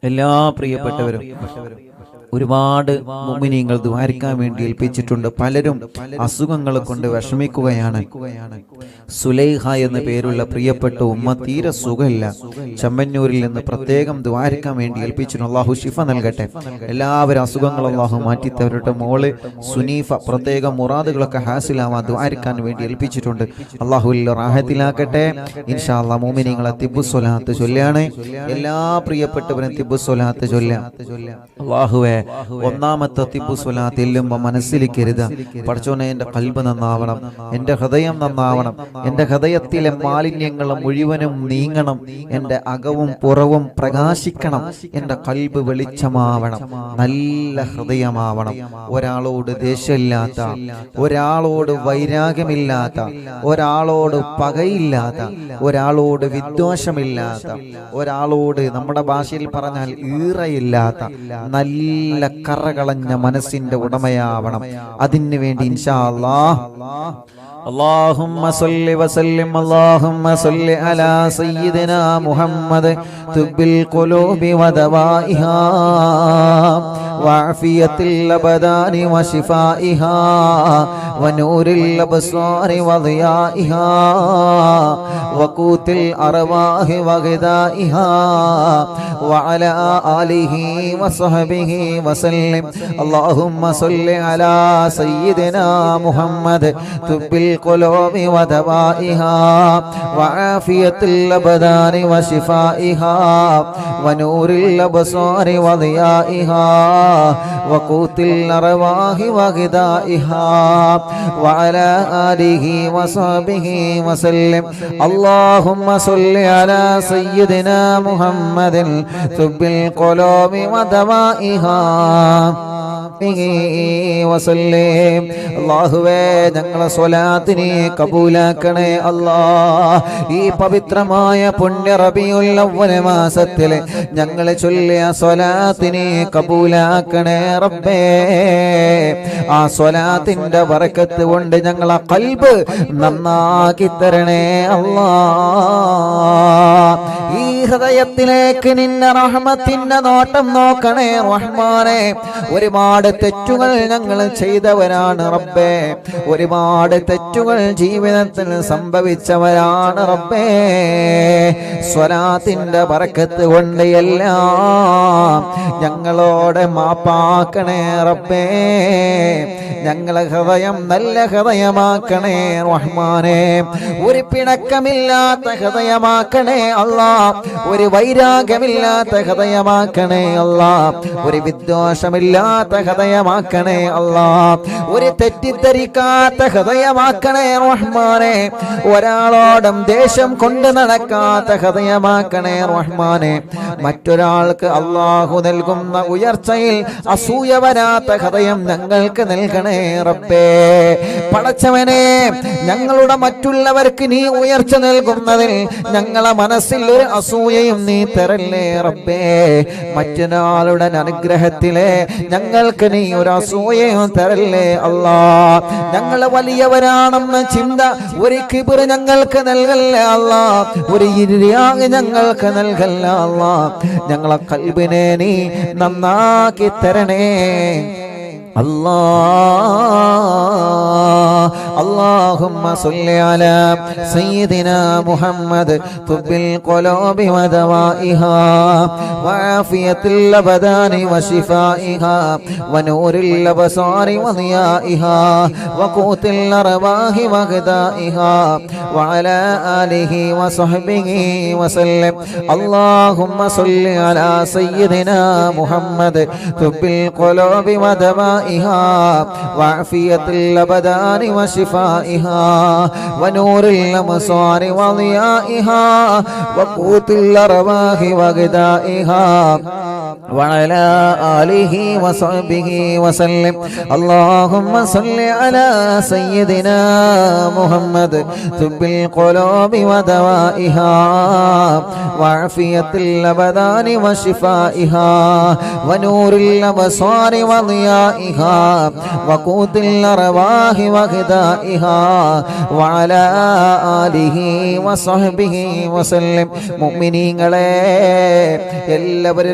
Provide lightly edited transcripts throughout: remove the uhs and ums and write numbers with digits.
എല്ലാ പ്രിയപ്പെട്ടവരും ഒരുപാട് മുഅ്മിനീങ്ങൾ ദുആരിക്കാൻ വേണ്ടി ഏൽപ്പിച്ചിട്ടുണ്ട്. പലരും അസുഖങ്ങൾ കൊണ്ട് വിഷമിക്കുകയാണ്. സുലൈഹ എന്ന പേരുള്ള പ്രിയപ്പെട്ട ഉമ്മ തീരെ സുഖമില്ല. ചമ്മന്നൂരിൽ നിന്ന് പ്രത്യേകം ദുആരിക്കാൻ വേണ്ടി ഏൽപ്പിച്ചിട്ടുണ്ട്. അല്ലാഹു ശിഫ നൽകട്ടെ. എല്ലാവരും അസുഖങ്ങൾ അല്ലാഹു മാറ്റി തരട്ടെ. മോള് സുനീഫ പ്രത്യേകം മുറാദുകളൊക്കെ ഹാസിലാവാൻ ദുആരിക്കാൻ വേണ്ടി ഏൽപ്പിച്ചിട്ടുണ്ട്. അല്ലാഹുവിൽ റാഹത്തിലാക്കട്ടെ. ഇൻഷാ അല്ലാഹ് മുഅ്മിനീങ്ങളെ തിബ്ബുസ്സലാത്ത് ചൊല്ലാണ്. എല്ലാ പ്രിയപ്പെട്ടവരും തിബ്ബുസ്സലാത്ത് ചൊല്ലാം. അല്ലാഹുവേ, ഒന്നാമത്തെ തിബ്ബുസ്സലാത്ത് എല്ലുമ്പോൾ മനസ്സിലിക്കരുത്, പടച്ചോനെ എൻ്റെ ഖൽബ് നന്നാവണം, എൻ്റെ ഹൃദയം നന്നാവണം, എൻ്റെ ഹൃദയത്തിലെ മാലിന്യങ്ങൾ മുഴുവനും നീങ്ങണം, എൻ്റെ അകവും പുറവും പ്രകാശിക്കണം, എൻ്റെ ഖൽബ് വെളിച്ചമാവണം, നല്ല ഹൃദയമാവണം, ഒരാളോട് ദേഷ്യമില്ലാത്ത, ഒരാളോട് വൈരാഗ്യമില്ലാത്ത, ഒരാളോട് പകയില്ലാത്ത, ഒരാളോട് വിദ്വേഷമില്ലാത്ത, ഒരാളോട് നമ്മുടെ ഭാഷയിൽ പറഞ്ഞാൽ ഈറയില്ലാത്ത നല്ല കറകളഞ്ഞ മനസ്സിന്റെ ഉടമയാവണം. അതിനു വേണ്ടി ഇൻഷാ അല്ലാഹ് اللهم صل وسلم اللهم صل على سيدنا محمد طب القلوب ودوائها وعافية الأبدان وشفائها ونور الأبصار وضيائها وقوت الأرواح وغذائها وعلى آله وصحبه وسلم. اللهم صل على سيدنا محمد طب القلوب ودوائها وعافية الأبدان وشفائها ونور الأبصار وضيائها وقوت الأرواح وغذائها وعلى آله وصحبه وسلم. اللهم صل على سيدنا محمد طب القلوب ودوائها വസല്ലം. അല്ലാഹുവേ, ഞങ്ങളെ സ്വലാത്തിനെ കബൂലാക്കണേ അല്ലാഹ്. ഈ പവിത്രമായ പുണ്യ റബീഉൽ അവ്വൽ മാസത്തിലെ ഞങ്ങൾ ചൊല്ലിയ സ്വലാത്തിനെ കബൂലാക്കണേ റബ്ബേ. ആ സ്വലാത്തിന്റെ ബറക്കത്ത് കൊണ്ട് ഞങ്ങളെ ഖൽബ് നന്നാക്കി തരണേ അല്ലാഹ്. ഈ ഹൃദയത്തിലേക്ക് നിന്റെ റഹ്മത്തിന്റെ നോട്ടം നോക്കണേ റഹ്മാനേ. ഒരുപാട് തെറ്റുകൾ ഞങ്ങൾ ചെയ്തവരാണ് റബ്ബേ, ഒരുപാട് തെറ്റുകൾ ജീവിതത്തിൽ സംഭവിച്ചവരാണ് റബ്ബേ. സ്വലാത്തിന്റെ ബറക്കത്ത് കൊണ്ട് എല്ലാം ഞങ്ങളോട് മാപ്പാക്കണേ റബ്ബേ. ഞങ്ങളെ ഹൃദയം നല്ല ഹൃദയമാക്കണേ റഹ്മാനേ. ഒരു പിണക്കമില്ലാത്ത ഹൃദയമാക്കണേ അല്ലാഹ്, ഒരു വൈരാഗ്യമില്ലാത്ത ഹൃദയമാക്കണേ അല്ലാഹ്, ഒരു വിദ്വേഷമില്ലാത്ത ഹൃദയമാക്കണേ അല്ലാഹ്, ഒരു തെറ്റിദ്ധരിക്കാത്ത ഹൃദയമാക്കണേ റഹ്മാനേ. ഒരാളോടും ദേഷ്യം കൊണ്ട് നടക്കാത്ത ഹൃദയമാക്കണേ റഹ്മാനേ. മറ്റൊരാൾക്ക് അല്ലാഹു നൽകുന്ന ഉയർച്ചയിൽ അസൂയ വരാത്ത ഹൃദയം ഞങ്ങൾക്ക് നൽകണേ റബ്ബേ. പടച്ചവനെ, ഞങ്ങളുടെ മറ്റുള്ളവർക്ക് നീ ഉയർച്ച നൽകുന്നതിൽ ഞങ്ങളെ മനസ്സിൽ ഒരു അസൂയയും നീ തരല്ലേ റബ്ബേ. മറ്റൊരാളുടെ അനുഗ്രഹത്തിലെ ഞങ്ങൾക്ക് നീ ഒരു അസൂയയും തരല്ലേ അല്ലാഹ്. ഞങ്ങൾ വലിയവരാണെന്ന ചിന്ത, ഒരു കിബിർ ഞങ്ങൾക്ക് നൽകല്ലേ അല്ലാഹ്, ഒരു ഇരിയാഗ് ഞങ്ങൾക്ക് നൽകല്ലേ അല്ലാഹ്. ഞങ്ങളെ ഖൽബിനെ നീ നന്നാക്കി തരണേ اللهم صل على سيدنا محمد طب القلوب ودوائها وعافية الأبدان وشفائها ونور الأبصار وضيائها وقوت الأرواح وغذائها وعلى آله وصحبه وسلم. اللهم صل على سيدنا محمد طب القلوب ودوائها وعافية الأبدان وشفائها ونور الأبصار وضيائها وقوت الأرواح وغذائها وعلى آله وصحبه وسلم. اللهم صل على سيدنا محمد طب القلوب ودوائها وعافية الأبدان وشفائها ونور الأبصار وضيائها وقوت الأرواح وغذائها وعلى آله وصحبه وسلم. മുഅ്മിനീങ്ങളെ എല്ലാവരും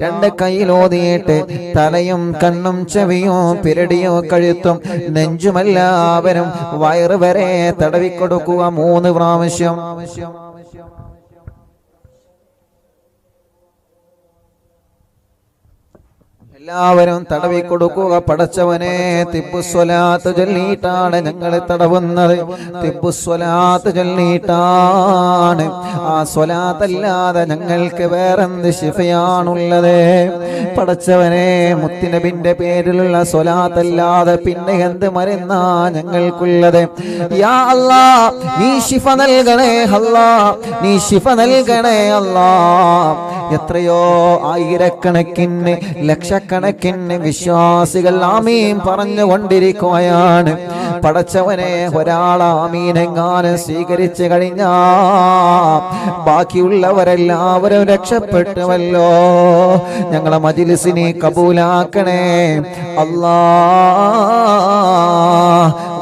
രണ്ട് കൈയിലോതിയിട്ട് തലയും കണ്ണും ചെവിയും പിരടിയും കഴുത്തും നെഞ്ചുമെല്ലാവരും വയറ് വരെ തടവിക്കൊടുക്കുക 3 പ്രാവശ്യം. എല്ലാവരും തടവി കൊടുക്കുക. പടച്ചവനെ, തിബ്ബുസ്വലാത്ത് ചൊല്ലിയിട്ടാണ് ഞങ്ങൾ തടവുന്നത്. തിബ്ബുസ്വലാത്ത് ചൊല്ലിയിട്ടാണ്. ആ സ്വലാത്തല്ലാതെ ഞങ്ങൾക്ക് വേറെന്ത് ശിഫയാണുള്ളത്? പടച്ചവനെ, മുത്തുനബിന്റെ പേരിലുള്ള സ്വലാത്തല്ലാതെ പിന്നെ എന്ത് മരുന്നാ ഞങ്ങൾക്കുള്ളത്? യാ അല്ലാ, നീ ശിഫ നൽകണേ അല്ലാ, നീ ശിഫ നൽകണേ അല്ലാ. എത്രയോ ആയിരക്കണക്കിന് ലക്ഷക്കണക്കിന് വിശ്വാസികൾ ആമീൻ പറഞ്ഞുകൊണ്ടിരിക്കുകയാണ്. പടച്ചവനെ, ഒരാൾ ആമീനെങ്ങാനും സ്വീകരിച്ചു കഴിഞ്ഞാ ബാക്കിയുള്ളവരെല്ലാവരും രക്ഷപ്പെട്ടുവല്ലോ. ഞങ്ങളെ മജ്‌ലിസിനെ കബൂലാക്കണേ അല്ലാ.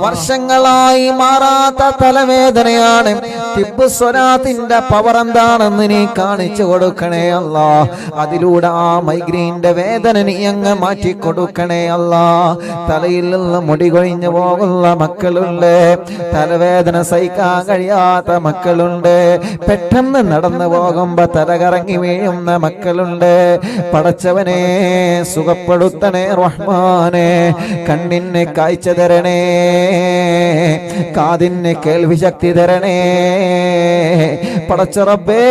വർഷങ്ങളായി മാറാത്ത തലവേദനയാണ്. തിബ്ബുസ്വലാത്തിന്റെ പവർ എന്താണെന്ന് നീ കാണിച്ചു കൊടുക്കണേ അല്ലാ. അതിലൂടെ ആ മൈഗ്രെയിന്റെ വേദന നീ അങ്ങ് മാറ്റി കൊടുക്കണേ അല്ലാ. തലയിൽ നിന്ന് മുടി കൊഴിഞ്ഞു പോകുന്ന മക്കളുണ്ട്, തലവേദന സഹിക്കാൻ കഴിയാത്ത മക്കളുണ്ട്, പെട്ടെന്ന് നടന്നു പോകുമ്പോ തലകറങ്ങി വീഴുന്ന മക്കളുണ്ട്. പടച്ചവനെ, സുഖപ്പെടുത്തണേ റഹ്മാനെ. കണ്ണിന് കാഴ്ച തരണേ, കാതിന് കേൾവി ശക്തി തരണേ പടച്ച റബ്ബേ.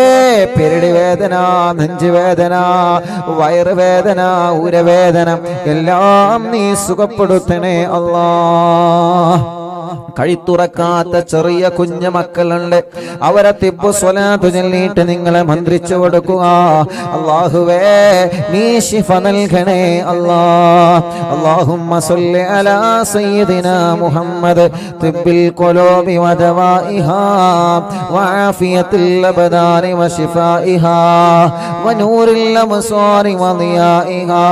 പെരടി വേദന, നെഞ്ചുവേദന, വയറുവേദന, ഉരവേദന എല്ലാം നീ സുഖപ്പെടുത്തണേ അല്ലാ. കഴുത്തുറക്കാത്ത ചെറിയ കുഞ്ഞു മക്കളുണ്ട്, അവരെ തിബ്ബുസ്വലാത്ത് ചൊല്ലിയിട്ട് നിങ്ങളെ മന്ത്രിച്ചു കൊടുക്കുക. അല്ലാഹുവേ, നീ ശിഫ നൽകണേ അല്ലാ. അല്ലാഹുമ്മ സ്വല്ലി അലാ സയ്യിദിനാ മുഹമ്മദ് തിബ്ബിൽ ഖുലൂബി വദവാഇഹാ വആഫിയത്തിൽ അബ്ദാനി വശിഫാഇഹാ വനൂറിൽ അബ്സാരി വദിയാഇഹാ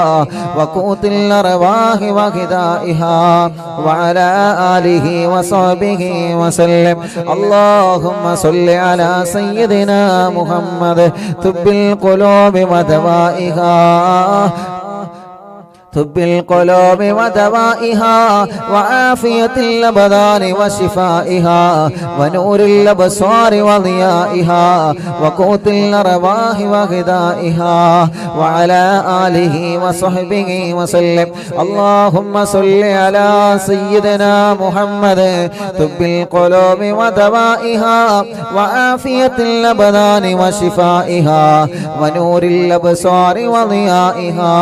വഖൂത്തിൽ അർവാഹി വഗിദാഇഹാ വഅലാ ആലിഹി وصحبه وسلم. اللهم صل على سيدنا محمد طب القلوب ودوائها طب القلوب ودوائها وعافية الأبدان وشفائها ونور الأبصار وضيائها وقوت الأرواح وغذائها وعلى آله وصحبه وسلم. اللهم صل على سيدنا محمد طب القلوب ودوائها وعافية الأبدان وشفائها ونور الأبصار وضيائها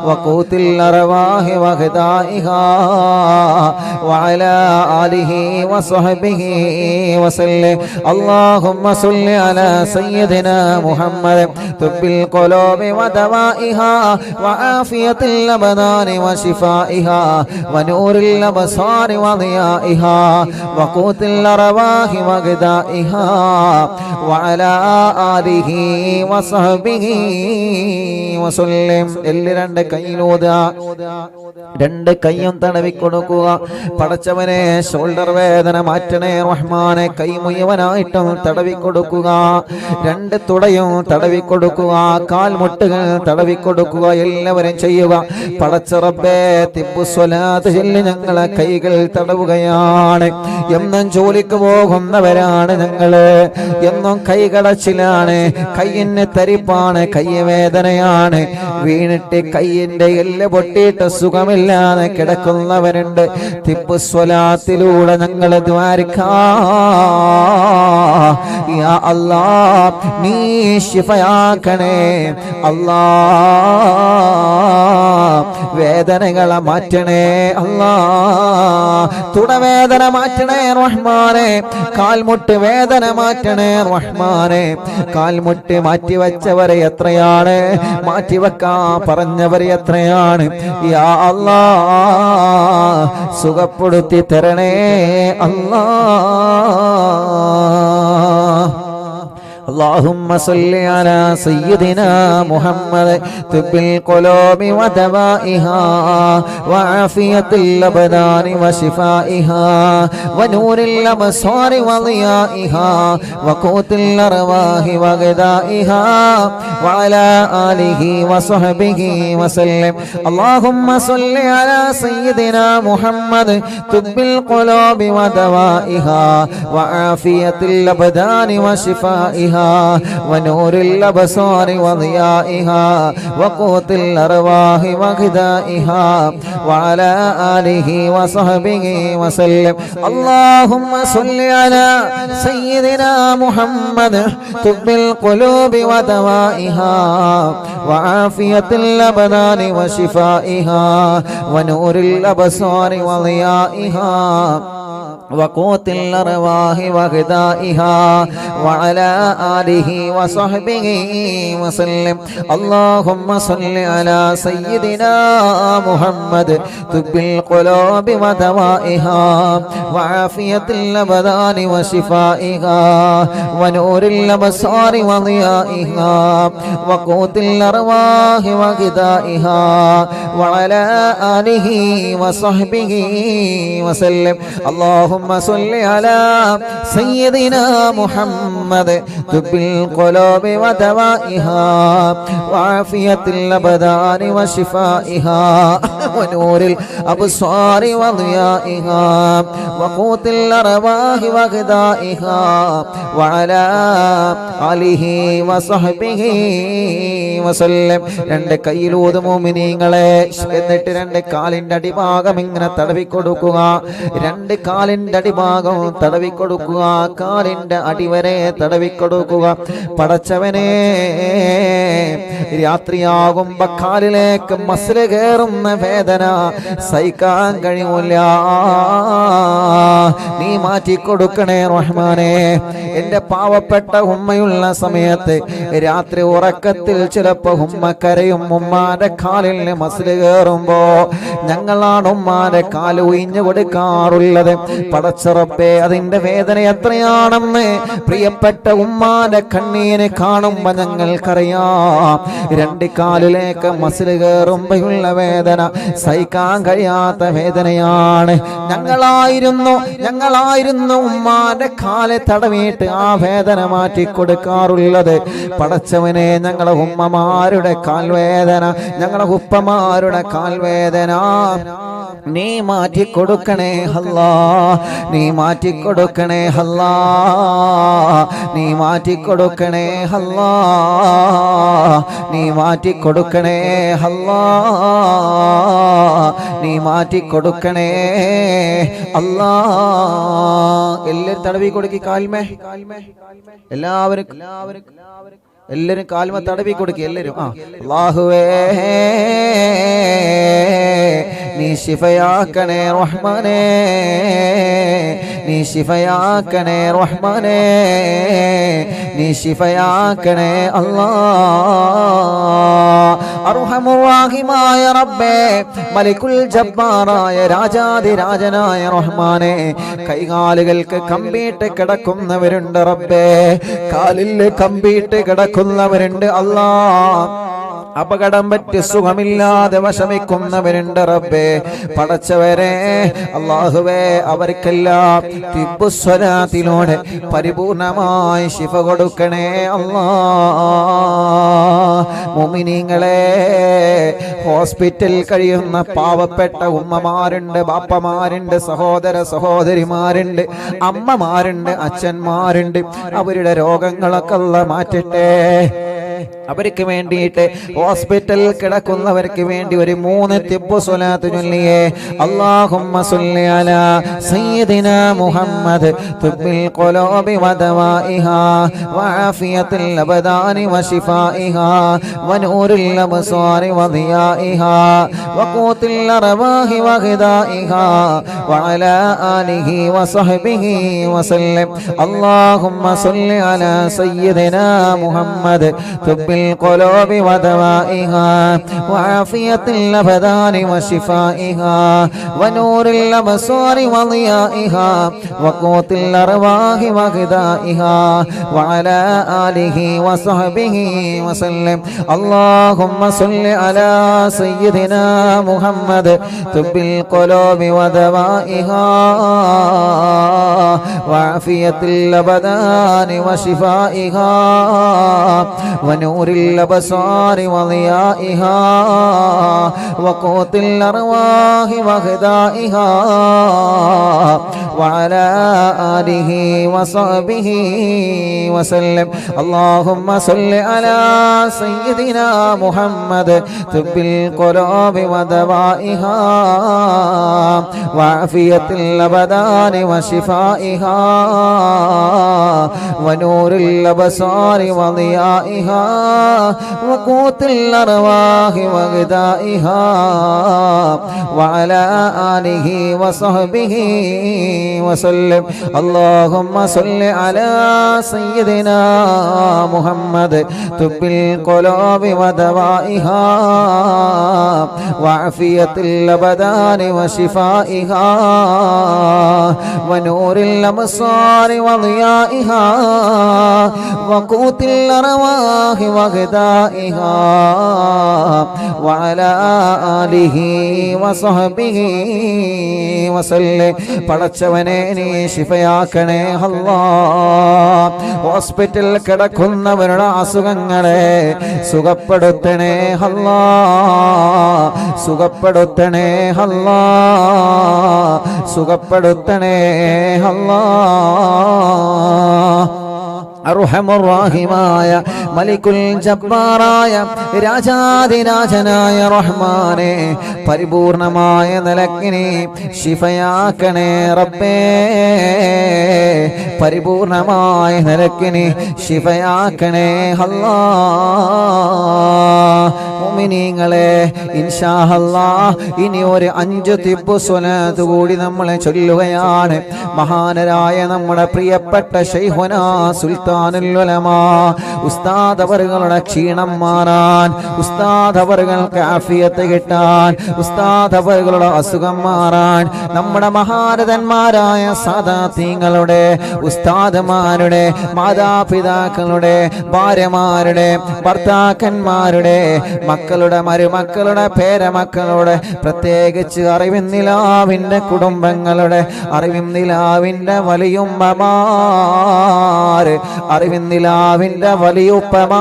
وقوت الأرواح وغذائها وعلى آله وصحبه وسلم. اللهم صل على سيدنا محمد طب القلوب ودوائها وعافية الأبدان وشفائها ونور الأبصار وضيائها وقوت الأرواح وغذائها وعلى آله وصحبه وسلم. രണ്ട് കൈയിലൂതാ, രണ്ട് കൈയും തടവി കൊടുക്കുക. പടച്ചവനെ, ഷോൾഡർ വേദന മാറ്റണേ റഹ്മാനെ. കൈ മുഴുവനായിട്ടും തടവി കൊടുക്കുക. രണ്ട് തുടയും തടവി കൊടുക്കുക, കാൽമുട്ടുകൾ തടവി കൊടുക്കുക. എല്ലാവരും ചെയ്യുക. പടച്ച റബ്ബേ, തിബ്ബുസ്വലാത്ത് ചൊല്ലി ഞങ്ങളെ കൈകൾ തടവുകയാണ്. എന്നും ജോലിക്ക് പോകുന്നവരാണ് ഞങ്ങള്, എന്നും കൈകടച്ചിലാണ്, കയ്യിന് തരിപ്പാണ്, കൈ വേദനയാണ്. വീണിട്ട് കയ്യിന്റെ എല്ല് പൊട്ടിയിട്ട് സുഖമില്ലാതെ കിടക്കുന്നവരുണ്ട്. തിബ്ബുസ്വലാത്തിലൂടെ ഞങ്ങൾ ദ്വാരക്കാ. യാ അല്ലാ, നീ ശിഫയാക്കണേ അല്ലാ. വേദനകളെ മാറ്റണേ അല്ലാ, തുടവേദന മാറ്റണേ റഹ്മാനെ, കാൽമുട്ട് വേദന മാറ്റണേ റഹ്മാനെ. കാൽമുട്ട് മാറ്റിവെച്ചവരെ എത്രയാണ്, മാറ്റിവെക്കാൻ പറഞ്ഞവർ എത്രയാണ്. യാ അല്ലാ, സുഖപ്പെടുത്തി തരണേ അല്ലാ. اللهم صل على سيدنا محمد طب القلوب ودوائها وعافية الأبدان وشفائها ونور الأبصار وضيائها وقوت الأرواح وغذائها وعلى آله وصحبه وسلم. اللهم صل على سيدنا محمد طب القلوب ودوائها وعافية الأبدان وشفائها ونور الأبصار وضيائها وقوت الأرواح وغذائها وعلى آله وصحبه وسلم. اللهم صل على سيدنا محمد طب القلوب ودوائها وعافية الأبدان وشفائها ونور الأبصار وضيائها وقوت الأرواح وغذائها وعلى آله وصحبه وسلم. اللهم صل على سيدنا محمد طب القلوب ودوائها وعافية الأبدان وشفائها ونور الأبصار وضيائها وقوت الأرواح وغذائها وعلى آله وصحبه وسلم. اللهم صل على سيدنا محمد طب القلوب ودوائها وعافية الأبدان وشفائها ونور الأبصار وضيائها وقوت الأرواح وغذائها وعلى آله وصحبه വസല്ലം. രണ്ട് കൈയിലൂത് മോമിനീങ്ങളെ, എന്നിട്ട് രണ്ട് കാലിന്റെ അടിഭാഗം ഇങ്ങനെ തടവിക്കൊടുക്കുക, രണ്ട് കാലിന്റെ അടിഭാഗം തടവിക്കൊടുക്കുക, കാലിന്റെ അടിവരെ തടവിക്കൊടുക്കുക. പടച്ചവനെ, രാത്രിയാകുമ്പോ കാലിലേക്ക് മസില് കയറുന്ന വേദന സഹിക്കാൻ കഴിയൂല, നീ മാറ്റിക്കൊടുക്കണേ റഹ്മാനെ. എന്റെ പാവപ്പെട്ട ഉമ്മയുള്ള സമയത്ത് രാത്രി ഉറക്കത്തിൽ ചിലപ്പോ ഉമ്മ കരയും. ഉമ്മാന്റെ കാലിൽ മസില് കയറുമ്പോ ഞങ്ങളാണ് ഉമ്മാന്റെ കാല് ഒഴിഞ്ഞു കൊടുക്കാറുള്ളത്. പടച്ചറപ്പേ, അതിന്റെ വേദന എത്രയാണെന്ന് പ്രിയപ്പെട്ട ഉമ്മാന്റെ കണ്ണീര് കാണുമ്പോ ഞങ്ങൾക്കറിയാം. രണ്ട് കാലിലേക്ക് മസില് കയറുമ്പോഴുള്ള വേദന സഹിക്കാൻ കഴിയാത്ത വേദനയാണ്. ഞങ്ങളായിരുന്നു ഉമ്മാന്റെ കാല് തടവിയിട്ട് ആ വേദന മാറ്റി കൊടുക്കാറുള്ളത്. പടച്ചവനെ, ഞങ്ങളെ ഉമ്മമാരുടെ കാൽവേദന, ഞങ്ങളെ ഉപ്പമാരുടെ കാൽവേദന നീ മാറ്റിക്കൊടുക്കണേ അല്ലാ, നീ മാറ്റിക്കൊടുക്കണേ അല്ലാ, നീ മാറ്റിക്കൊടുക്കണേ അല്ലാ, നീ മാറ്റിക്കൊടുക്കണേ അല്ലാ, നീ മാറ്റിക്കൊടുക്കണേ അല്ലാ. എല്ലാവരും തടവി കൊടുക്കി കാൽമേ, എല്ലാവരും കാൽമ തടവി കൊടുക്കി എല്ലാവരും. അല്ലാഹുവേ, നീ ശിഫയാക്കണേ റഹ്മാനേ, നീ ശിഫയാക്കണേ റഹ്മാനേ, നീ ശിഫയാക്കണേ അല്ലാ. അർഹമുർ-റഹീമായ റബ്ബേ, മലിക്കുൽ ജബ്ബാറായ രാജാധിരാജനായ റഹ്മാനേ, കൈകാലുകൾക്ക് കമ്പിയിട്ട് കിടക്കുന്നവരുണ്ട് റബ്ബേ, കാലിൽ കമ്പിയിട്ട് കിടക്കുന്നവരുണ്ട് അല്ലാ. അപകടം പറ്റി സുഖമില്ലാതെ വിഷമിക്കുന്നവരുണ്ട് റബ്ബേ. പടച്ചവരെ, അല്ലാഹുവേ, അവർക്കെല്ലാം തിബ്ബുസ്വലാത്തിലൂടെ പരിപൂർണമായി ശിഫ കൊടുക്കണേ അല്ലാ. മുഅ്മിനീങ്ങളെ, ഹോസ്പിറ്റലിൽ കഴിയുന്ന പാവപ്പെട്ട ഉമ്മമാരുണ്ട്, ബാപ്പമാരുണ്ട്, സഹോദര സഹോദരിമാരുണ്ട്, അമ്മമാരുണ്ട്, അച്ഛന്മാരുണ്ട്. അവരുടെ രോഗങ്ങളൊക്കെ അല്ലാഹ് മാറ്റട്ടെ. അവർക്ക് വേണ്ടിയിട്ട് ഹോസ്പിറ്റലിൽ കിടക്കുന്നവർക്ക് വേണ്ടി ഒരു 3 തിബ്ബ് സ്വലാത്ത് ചൊല്ലിയേ. അല്ലാഹുമ്മ സ്വല്ലി അലാ സയ്യിദിനാ മുഹമ്മദ് തുബ്ബിൽ ഖുലൂബി വദവാഇഹാ വആഫിയത്തിൽ അബ്ദാനി വശിഫാഇഹാ വനൂറിൽ അബ്സാരി വദിയാഇഹാ വഖൂത്തിൽ അർവാഹി വഗദാഇഹാ വഅലാ ആലിഹി വസഹ്ബിഹി വസല്ലം. അല്ലാഹുമ്മ സ്വല്ലി അലാ സയ്യിദിനാ മുഹമ്മദ് തുബ്ബിൽ القلوب ودوائها وعافية الأبدان وشفائها ونور الأبصار وضيائها وقوت الأرواح وغذائها وعلى آله وصحبه وسلم. اللهم صل على سيدنا محمد طب القلوب ودوائها وعافية الأبدان وشفائها ونور الأبصار وضيائها وقوت الأرواح وغذائها وعلى آله وصحبه وسلم. اللهم صل على سيدنا محمد طب القلوب ودوائها وعافية الأبدان وشفائها ونور الأبصار وضيائها وقوت الأرواح وغذائها وعلى آله وصحبه وسلم. اللهم صل على سيدنا محمد طب القلوب ودوائها وعافية الأبدان وشفائها ونور الأبصار وضيائها وقوت الأرواح وغذائها وعلى آله وصحبه وسلم. പടച്ചവനെ നീ ശിഫയാക്കണേ അല്ലാഹ്. ഹോസ്പിറ്റലിൽ കിടക്കുന്നവരുടെ അസുഖങ്ങളെ സുഖപ്പെടുത്തണേ അല്ലാഹ്, സുഖപ്പെടുത്തണേ അല്ലാഹ്, സുഖപ്പെടുത്തണേ അല്ലാഹ്. അർഹമുർറഹീമായ മലിക്കുൽ ജബ്ബാറായ രാജാധിരാജനായ റഹ്മാനെ പരിപൂർണമായ നിലക്കിനെ ശിഫയാക്കണേ റബ്ബേ, പരിപൂർണമായ നിലക്കിനെ ശിഫയാക്കണേ അല്ലാഹ്. മുഅ്മിനീങ്ങളെ ഇൻഷാ അല്ലാഹ് ഇനി ഒരു 5 തിബ്ബ് സ്വലാത്ത് കൂടി നമ്മൾ ചൊല്ലുകയാണ്. മഹാനരായ നമ്മുടെ പ്രിയപ്പെട്ട ശൈഖുനാ സുൽത്താനുൽ ഉലമാ ഉസ്താദ് അവറുകളുടെ ക്ഷീണം മാറാൻ, ഉസ്താദ് അവറുകൾക്ക് ആഫിയത്ത് കിട്ടാൻ, ഉസ്താദ് അവറുകളുടെ അസുഖം മാറാൻ, നമ്മുടെ മഹാരഥന്മാരായ സാദാത്യങ്ങളുടെ ഉസ്താദുമാരുടെ മാതാപിതാക്കളുടെ ഭാര്യമാരുടെ ഭർത്താക്കന്മാരുടെ മക്കളുടെ മരുമക്കളുടെ പേരമക്കളുടെ പ്രത്യേകിച്ച് അറിവിന്നിലാവിൻ്റെ കുടുംബങ്ങളുടെ അറിവിന്നിലാവിൻ്റെ വലിയുമ്മമാർ, അറിവിന്നിലാവിൻ്റെ വലിയുപ്പമാർ,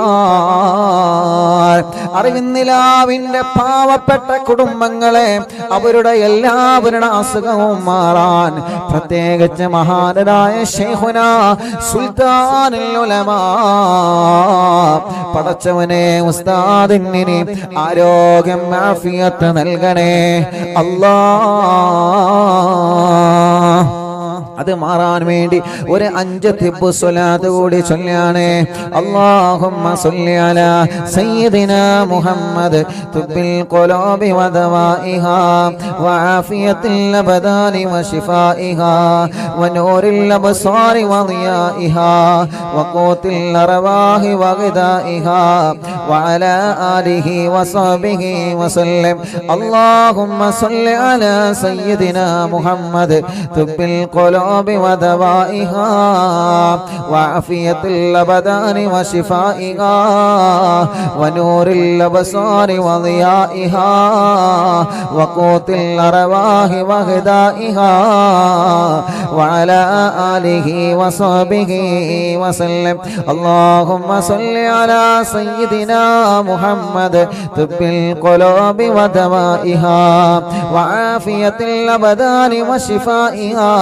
അറിവിന്നിലാവിൻ്റെ പാവപ്പെട്ട കുടുംബങ്ങളെ അവരുടെ എല്ലാവരുടെ അസുഖവും മാറാൻ പ്രത്യേകിച്ച് മഹാനായ ശൈഖുനാ സുൽത്താനുൽ ഉലമാ പടച്ചവനെ ഉസ്താദിന് ആരോഗ്യം ആഫിയത്ത് നൽകണേ അല്ലാഹ്. അത് മാറാൻ വേണ്ടി ഒരു 5 തിബ്ബ് സ്വലാത്ത് കൂടി ചൊല്ലാണ്. അല്ലാഹുമ്മ സ്വല്ലി അലാ സയ്യിദിനാ മുഹമ്മദ് തുബ്ബിൽ ഖുലൂബി വദവാഇഹാ വആഫിയത്തിൽ അബ്ദാനി വശിഫാഇഹാ വനൂറിൽ അബ്സാരി വദിയാഇഹാ വഖൂത്തിൽ അർവാഹി വഗദാഇഹാ വഅലാ ആലിഹി വസഹ്ബിഹി വസല്ലം. അല്ലാഹുമ്മ സ്വല്ലി അലാ സയ്യിദിനാ മുഹമ്മദ് തുബ്ബിൽ ഖുലൂബി ودوائها وعافية الأبدان وشفائها ونور الأبصار وضيائها وقوت الأرواح وغذائها وعلى آله وصحبه وسلم. اللهم صل على سيدنا محمد طب القلوب ودوائها وعافية الأبدان وشفائها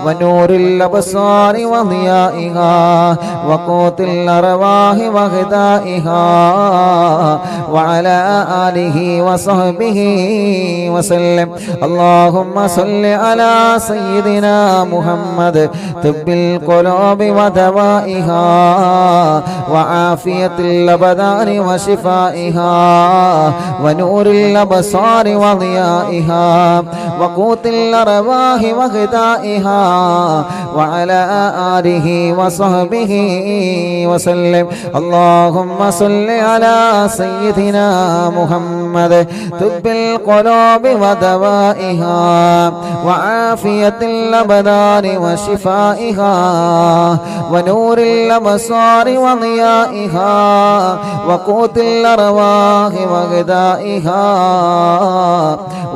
ونور الأبصار وضيائها وقوت الأرواح وغذائها وعلى آله وصحبه وسلم. اللهم صل على سيدنا محمد طب القلوب ودوائها وعافية الأبدان وشفائها ونور الأبصار وضيائها وقوت الأرواح وغذائها وعلى آله وصحبه وسلم. اللهم صل على سيدنا محمد طب القلوب ودوائها وعافية الأبدان وشفائها ونور الأبصار وضيائها وقوت الأرواح وغذائها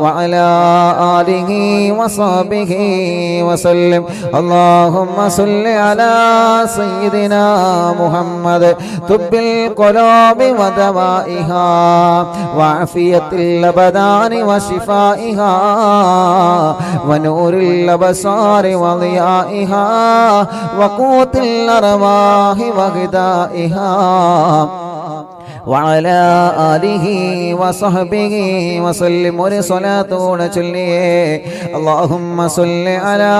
وعلى آله وصحبه وسلم. اللهم صل على سيدنا محمد طب القلوب ودوائها وعافية الأبدان وشفائها ونور الأبصار وضيائها وقوت الأرواح وغذائها وعلى آله وصحبه وسلم. ഒരു സ്വലാത്തോടെ ചൊല്ലിയേ اللهم صل على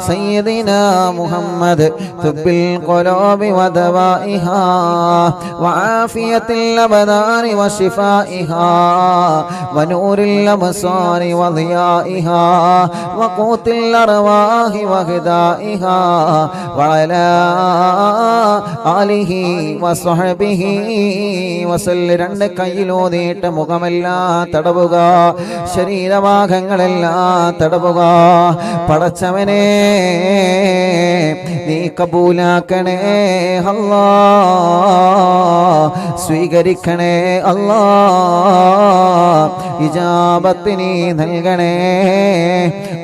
سيدنا محمد طب القلوب ودوائها وعافية الأبدان وشفائها ونور الأبصار وضيائها وقوت الأرواح وغذائها وعلى آله وصحبه വസല്ല. രണ്ട് കയ്യിലോതിയിട്ട് മുഖമെല്ലാം തടവുക, ശരീരഭാഗങ്ങളെല്ലാം തടവുക. പടച്ചവനെ നീ കബൂലാക്കണേ അല്ലാ, സ്വീകരിക്കണേ അല്ലാ, ഇജാബത്ത് നീ നൽകണേ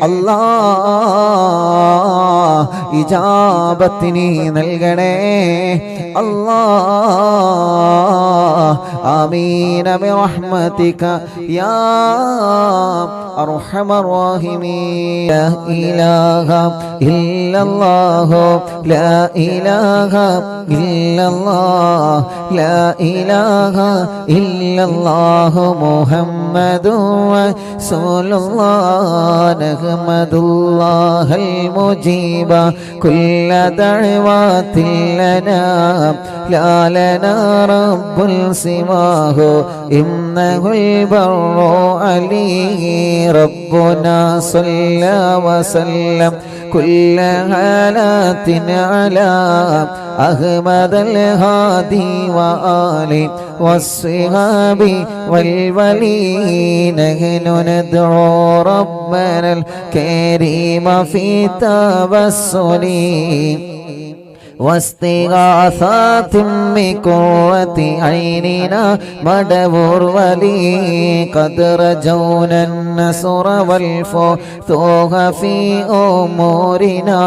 അല്ലാ, ഇജാബത്ത് നീ നൽകണേ അല്ലാ. آمين برحمتك يا أرحم الراحمين. لا إله إلا الله لا إله إلا الله لا إله إلا الله محمد رسول الله. نحمد الله المجيب كل دعوات لنا لا لنا رب سواه إنه البر عليه ربنا صلى وسلم كل حالات على أحمد الهادي وآله والصحاب والولي. نحن ندعو ربنا الكريم في توسل واستغاثات بقرة عيننا مدبر ولي. قد رجونا النصر والفتوح في أمورنا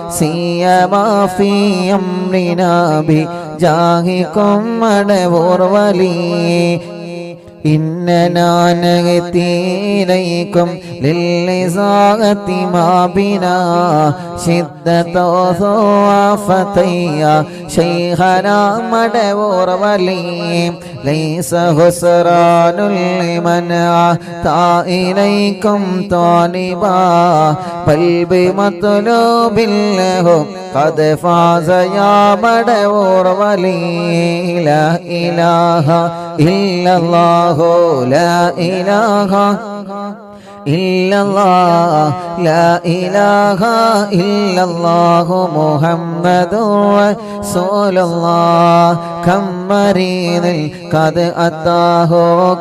سيما في أمرنا بجاهكم مدبر ولي. إننا نأتي إليكم للإزاغة ما بنا شدة ضعفتي شيخنا مدبور ولي. ليس خسران لمن أتى إليكم طالبا بل بمطلوب له قد فاز يا مدبور ولي. لا إله إلا الله لا إله إلا الله لا إله إلا الله محمد رسول الله. كم مريض قد أتاه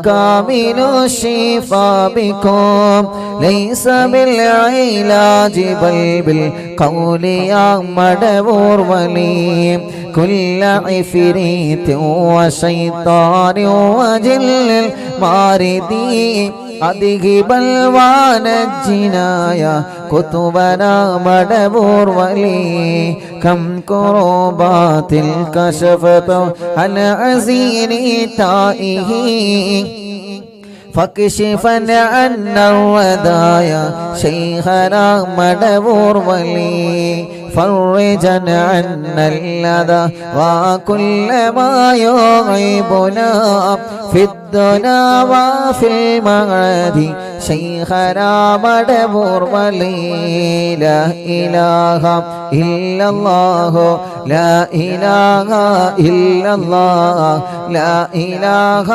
كامل الشفاء بكم ليس بالعلاج بل بالقول يا مدبور ولي. كل عفريت وشيطان وجل الماردي أذهب الوانجنا يا كتبنا مدبور ولي. كم كربات كشفت عن عزيني تائه فاكشفا عنا الردايا شيخنا مدبور ولي فرجا عنا اللذى وكل ما يغيبنا في الدنيا وفي المعاد شيخنا مدبور ولي لا إله إلا الله لا إله إلا الله لا إله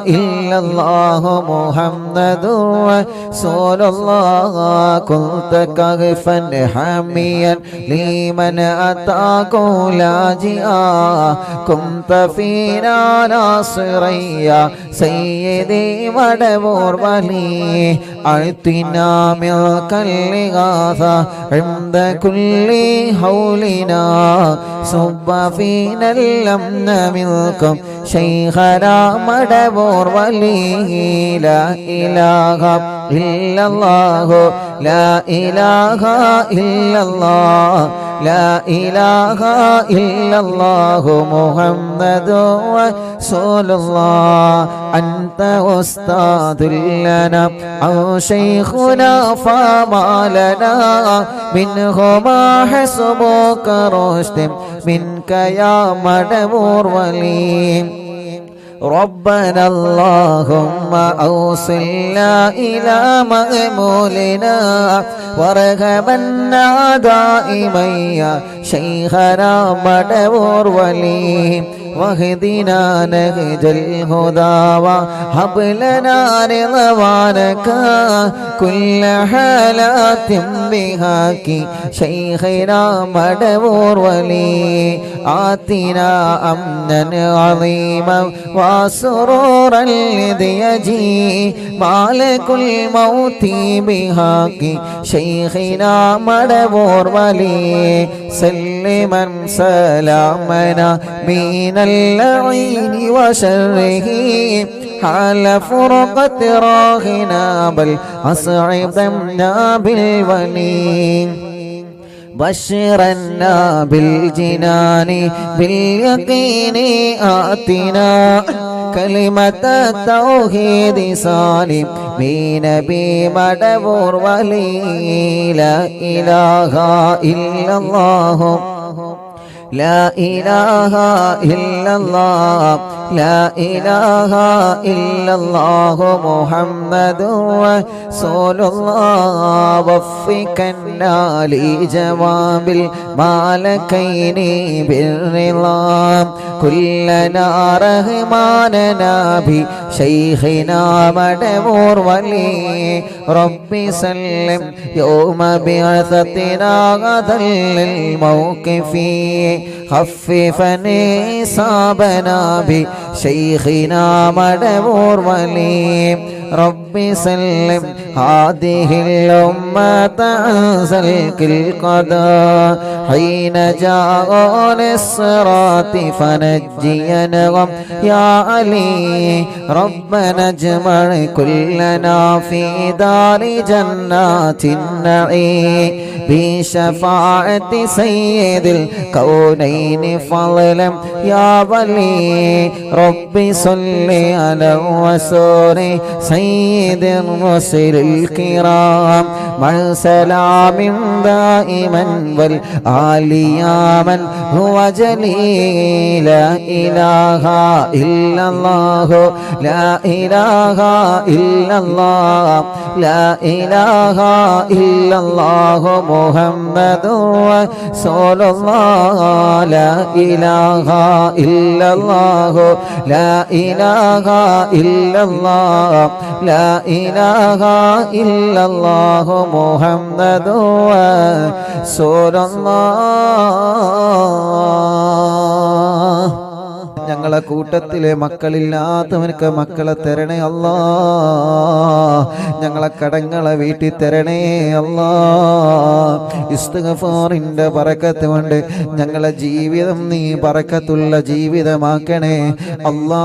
إلا الله محمد رسول الله كنت كغفا حاميا لمن أتاك لاجئا كنت فينا ناصريا سيدي مدبور ولي أعطنا ملك الإغاثة عند كل حولنا صب فينا الأمن منكم شيخنا مدبور ولي لا إله إلا الله لا إله إلا الله لا إله إلا الله محمد رسول الله أنت أستاذ لنا أو شيخنا فما لنا منهما حسبك رشد منك يا مدبور ولي ربنا اللهم أوصلنا إلى مأمولنا وارحمنا دائما يا شيخنا مدبور ولي واهدنا نهج الهدى وهب لنا رضوانك كل حالات بهاك شيخنا مدبور ولي آتنا أمنا عظيما وسرورا الذي يجي مالك الموت بهاك شيخنا مدبور ولي سلما سلامنا من اللعين وشره حال فرقة راهنا بل أصعدنا بالولي بشرنا بالجنان باليقين آتنا كلمة التوحيد سالم بنبي مدبور ولي لا إله إلا الله لا إله إلا الله لا إله إلا الله محمد رسول الله وفقنا لجواب المالكين بالرضا كلنا رحماننا بشيخنا مدبور ولي ربي سلم يوم بعثتنا غدا للموقف خففني صابنا بشيخنا مدبور ولي ربي سلم هذه الأمة أنزلك القضاء حين جاء الصراط فنجينا يا علي ربنا اجمع كلنا في دار جنات النعيم بشفاعة سيد الكونين فضلا يا ولي ربي صل على الرسول سيد الرسل الكرام مع سلام دائما والآل يا من هو جليل لا إله إلا الله لا إله إلا الله لا إله إلا الله محمد رسول الله لا إله إلا الله لا إله إلا الله لا إله إلا الله محمد رسول الله ഞങ്ങളെ കൂട്ടത്തിലെ മക്കളില്ലാത്തവർക്ക് മക്കളെ തരണേ അല്ലാ ഞങ്ങളെ കടങ്ങളെ വീട്ടി തരണേ അല്ലാ ഇസ്തിഗ്ഫാറിന്റെ ബറക്കത്ത് കൊണ്ട് ഞങ്ങളെ ജീവിതം നീ ബറക്കത്തുള്ള ജീവിതമാക്കണേ അല്ലാ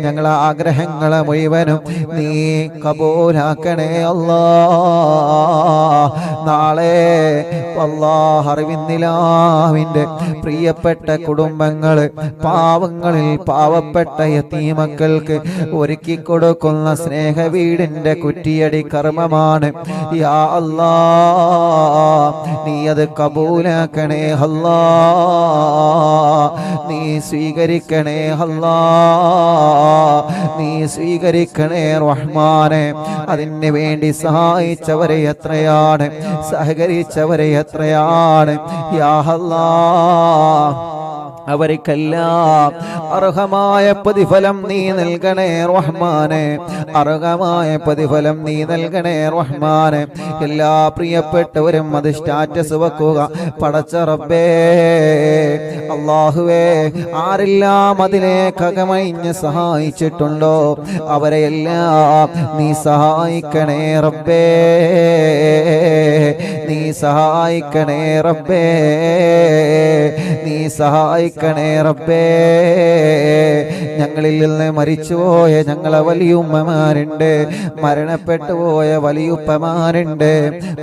ഞങ്ങളെ ആഗ്രഹങ്ങളെ മുഴുവനും നീ കബൂലാക്കണേ അല്ലാ. നാളെ അല്ലാഹ് അറിവിന്നിലാവിൻ്റെ പ്രിയപ്പെട്ട കുടുംബങ്ങൾ പാവങ്ങളിൽ പാവപ്പെട്ട യതീമക്കൾക്ക് ഒരുക്കി കൊടുക്കുന്ന സ്നേഹവീടിൻ്റെ കുറ്റിയടി കർമ്മമാണ്. യാ അല്ലാ, നീ അത് കബൂലാക്കണേ അല്ലാ, നീ സ്വീകരിക്കണേ അല്ലാ, നീ സ്വീകരിക്കണേ റഹ്മാനെ. അതിന് വേണ്ടി സഹായിച്ചവരെ എത്രയാണ്, സഹകരിച്ചവരെ എത്രയാണ്. യാ അല്ലാഹ്, അവർക്കെല്ലാം അർഹമായ പ്രതിഫലം നീ നൽകണേ റഹ്മാനെ, അർഹമായ പ്രതിഫലം നീ നൽകണേ റഹ്മാനെ. എല്ലാ പ്രിയപ്പെട്ടവരും അത് സ്റ്റാറ്റസ് വെക്കുക. പടച്ച റബ്ബേ, അല്ലാഹുവേ, ആരെല്ലാം അതിലേക്ക് അകമഴിഞ്ഞ് സഹായിച്ചിട്ടുണ്ടോ അവരെയെല്ലാം നീ സഹായിക്കണേ റബ്ബേ, നീ സഹായിക്കണേ റബ്ബേ, നീ സഹായിക്കണേ റബ്ബേ. ഞങ്ങളിൽ നിന്ന് മരിച്ചുപോയ ഞങ്ങളെ വലിയുമ്മമാരുണ്ട്, മരണപ്പെട്ടു പോയ വലിയുപ്പമാരുണ്ട്.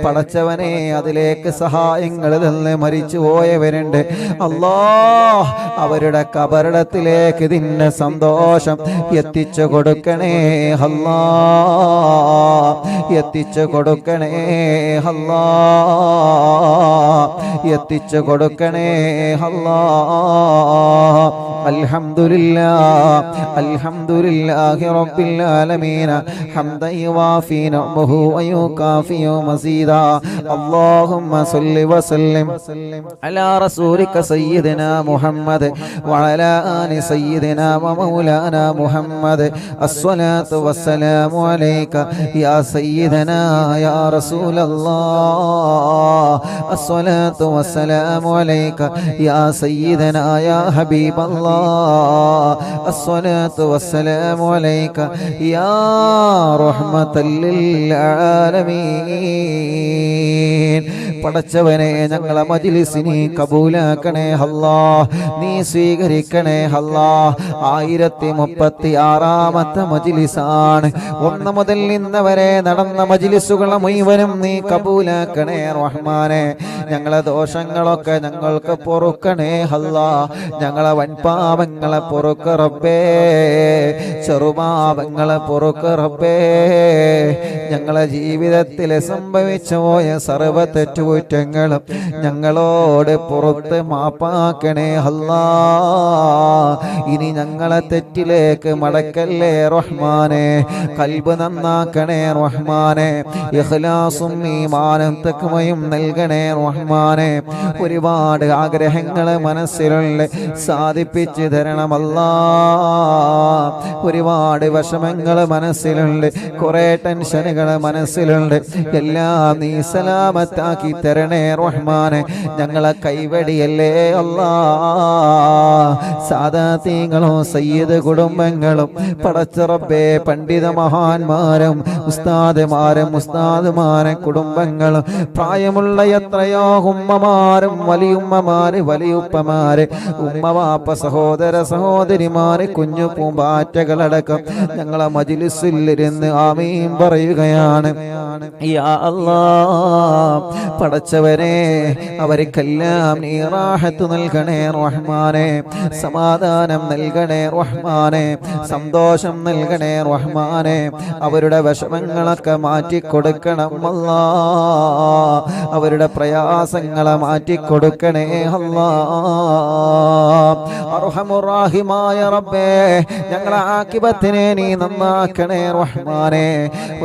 പടച്ചവനെ, അതിലേക്ക് സഹായങ്ങൾ നിന്ന് മരിച്ചു പോയവരുണ്ട്. അല്ലാഹ്, അവരുടെ കബറിടത്തിലേക്ക് ഇതിൻ്റെ സന്തോഷം എത്തിച്ചു കൊടുക്കണേ അല്ലാഹ്, എത്തിച്ചു കൊടുക്കണേ അല്ലാഹ്, എത്തിച്ചു കൊടുക്കണേ അല്ലാഹ്. അൽഹംദുലില്ലാഹ്, അൽഹംദുലില്ലാഹി റബ്ബിൽ ആലമീൻ, ഹംദൻ യുവാഫി നിഅമഹു വയുകാഫി മസീദാ. അല്ലാഹുമ്മ സ്വല്ലി വസല്ലിം അലാ റസൂലിക സയ്യിദിനാ മുഹമ്മദ് വഅലാ ആലി സയ്യിദിനാ വമൗലാനാ മുഹമ്മദ്. അസ്സലാത്തു വസ്സലാമു അലൈക യാ സയ്യിദനാ യാ റസൂലല്ലാഹ്. അസ്സലാത്തു വസ്സലാമു അലൈക യാ സയ്യിദനാ യാ ഹബീബല്ലാഹ്. الصلاة والسلام عليك يا رحمة للعالمين. പടച്ചവനെ, ഞങ്ങളെ മജ്‌ലിസിനെ കബൂലാക്കണേ അല്ലാഹ്, നീ സ്വീകരിക്കണേ അല്ലാഹ്. 1036ാമത്തെ മജ്‌ലിസാണ്. 1 മുതൽ ഇന്ന് വരെ നടന്ന മജ്‌ലിസുകളെ മുഴുവനും നീ കബൂലാക്കണേ റഹ്മാനെ. ഞങ്ങളെ ദോഷങ്ങളൊക്കെ ഞങ്ങൾക്ക് പൊറുക്കണേ അല്ലാഹ്, ഞങ്ങളെ വൻപാപങ്ങളെ പൊറുക്ക റബ്ബേ, ചെറുപാപങ്ങളെ പൊറുക്ക റബ്ബേ. ഞങ്ങളെ ജീവിതത്തിൽ സംഭവിച്ചു പോയ സർവ്വ തെറ്റുകുറ്റങ്ങളും ഞങ്ങളോട് പുറത്ത് മാപ്പാക്കണേ അല്ലാഹ്. ഇനി ഞങ്ങളെ തെറ്റിലേക്ക് മടക്കല്ലേ റഹ്മാനെ. ഖൽബ് നന്നാക്കണേ റഹ്മാനെ, ഇഖ്ലാസും ഈമാനും തഖ്വയും നൽകണേ റഹ്മാനെ. ഒരുപാട് ആഗ്രഹങ്ങൾ മനസ്സിലുള്ള സാധിപ്പിച്ചു തരണം അല്ലാഹ്. ഒരുപാട് വിഷമങ്ങൾ മനസ്സിലുണ്ട്, കുറെ ടെൻഷനുകൾ മനസ്സിലുണ്ട്. എല്ലാം നീ സലാമത്താക്കി തരണേ റഹ്മാനെ. ഞങ്ങളെ കൈവടിയല്ലേ അല്ലാഹ്. സാദാതീങ്ങളും സയ്യിദ് കുടുംബങ്ങളും പടച്ച റബ്ബേ, പണ്ഡിത മഹാന്മാരും ഉസ്താദുമാരെ കുടുംബങ്ങളും പ്രായമുള്ള എത്രയോ ഉമ്മമാരും വലിയുമ്മമാര് വലിയുപ്പമാര് ഉമ്മവാപ്പ സഹോദര സഹോദരിമാര് കുഞ്ഞു പൂമ്പാറ്റകളടക്കം ഞങ്ങളെ മജ്‌ലിസിലിരുന്ന് ആമീൻ പറയുകയാണ്. യാ അല്ലാഹ്, പടച്ചവനെ, അവർക്കെല്ലാം നീ റാഹത്ത് നൽകണേ റഹ്മാനെ, സമാധാനം നൽകണേ റഹ്മാനെ, സന്തോഷം നൽകണേ റഹ്മാനെ. അവരുടെ വിഷമങ്ങളൊക്കെ മാറ്റിക്കൊടുക്കണം അല്ലാഹ്, അവരുടെ പ്രയാസങ്ങളെ മാറ്റിക്കൊടുക്കണേ അല്ലാഹ്. അർഹമുർ-റഹീമായ റബ്ബേ, ഞങ്ങളെ ആഖിബത്തിനെ നീ നന്നാക്കണേ റഹ്മാനെ.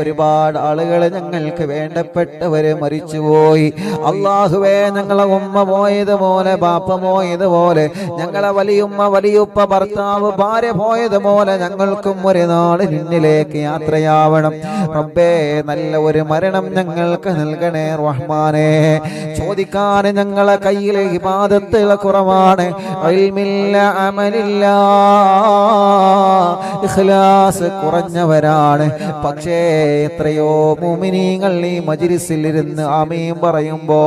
ഒരുപാട് ആളുകൾ ഞങ്ങൾക്ക് വേണ്ടപ്പെട്ടവര് മരിച്ചുപോയി അല്ലാഹുവേ. ഞങ്ങളെ ഉമ്മ പോയതുപോലെ, ബാപ്പ പോയതുപോലെ, ഞങ്ങളെ വലിയുമ്മ വലിയുപ്പ ഭർത്താവ് ഭാര്യ പോയതുപോലെ ഞങ്ങൾക്കും ഒരു നാൾ നിന്നിലേക്ക് യാത്രയാവണം റബ്ബേ. നല്ല ഒരു മരണം ഞങ്ങൾക്ക് നൽകണേ റഹ്മാനെ. ചോദിക്കാൻ ഞങ്ങളെ കയ്യിൽ ഇബാദത്തുകൾ കുറവാണ്, ഇൽമില്ല അമലില്ല, ഇഖ്ലാസ് കുറഞ്ഞവരാണ്. പക്ഷേ എത്രയോ മുഅ്മിനീങ്ങൾ ഈ മജ്ലിസിൽ ഇരുന്ന് ആമീൻ പറയുമ്പോ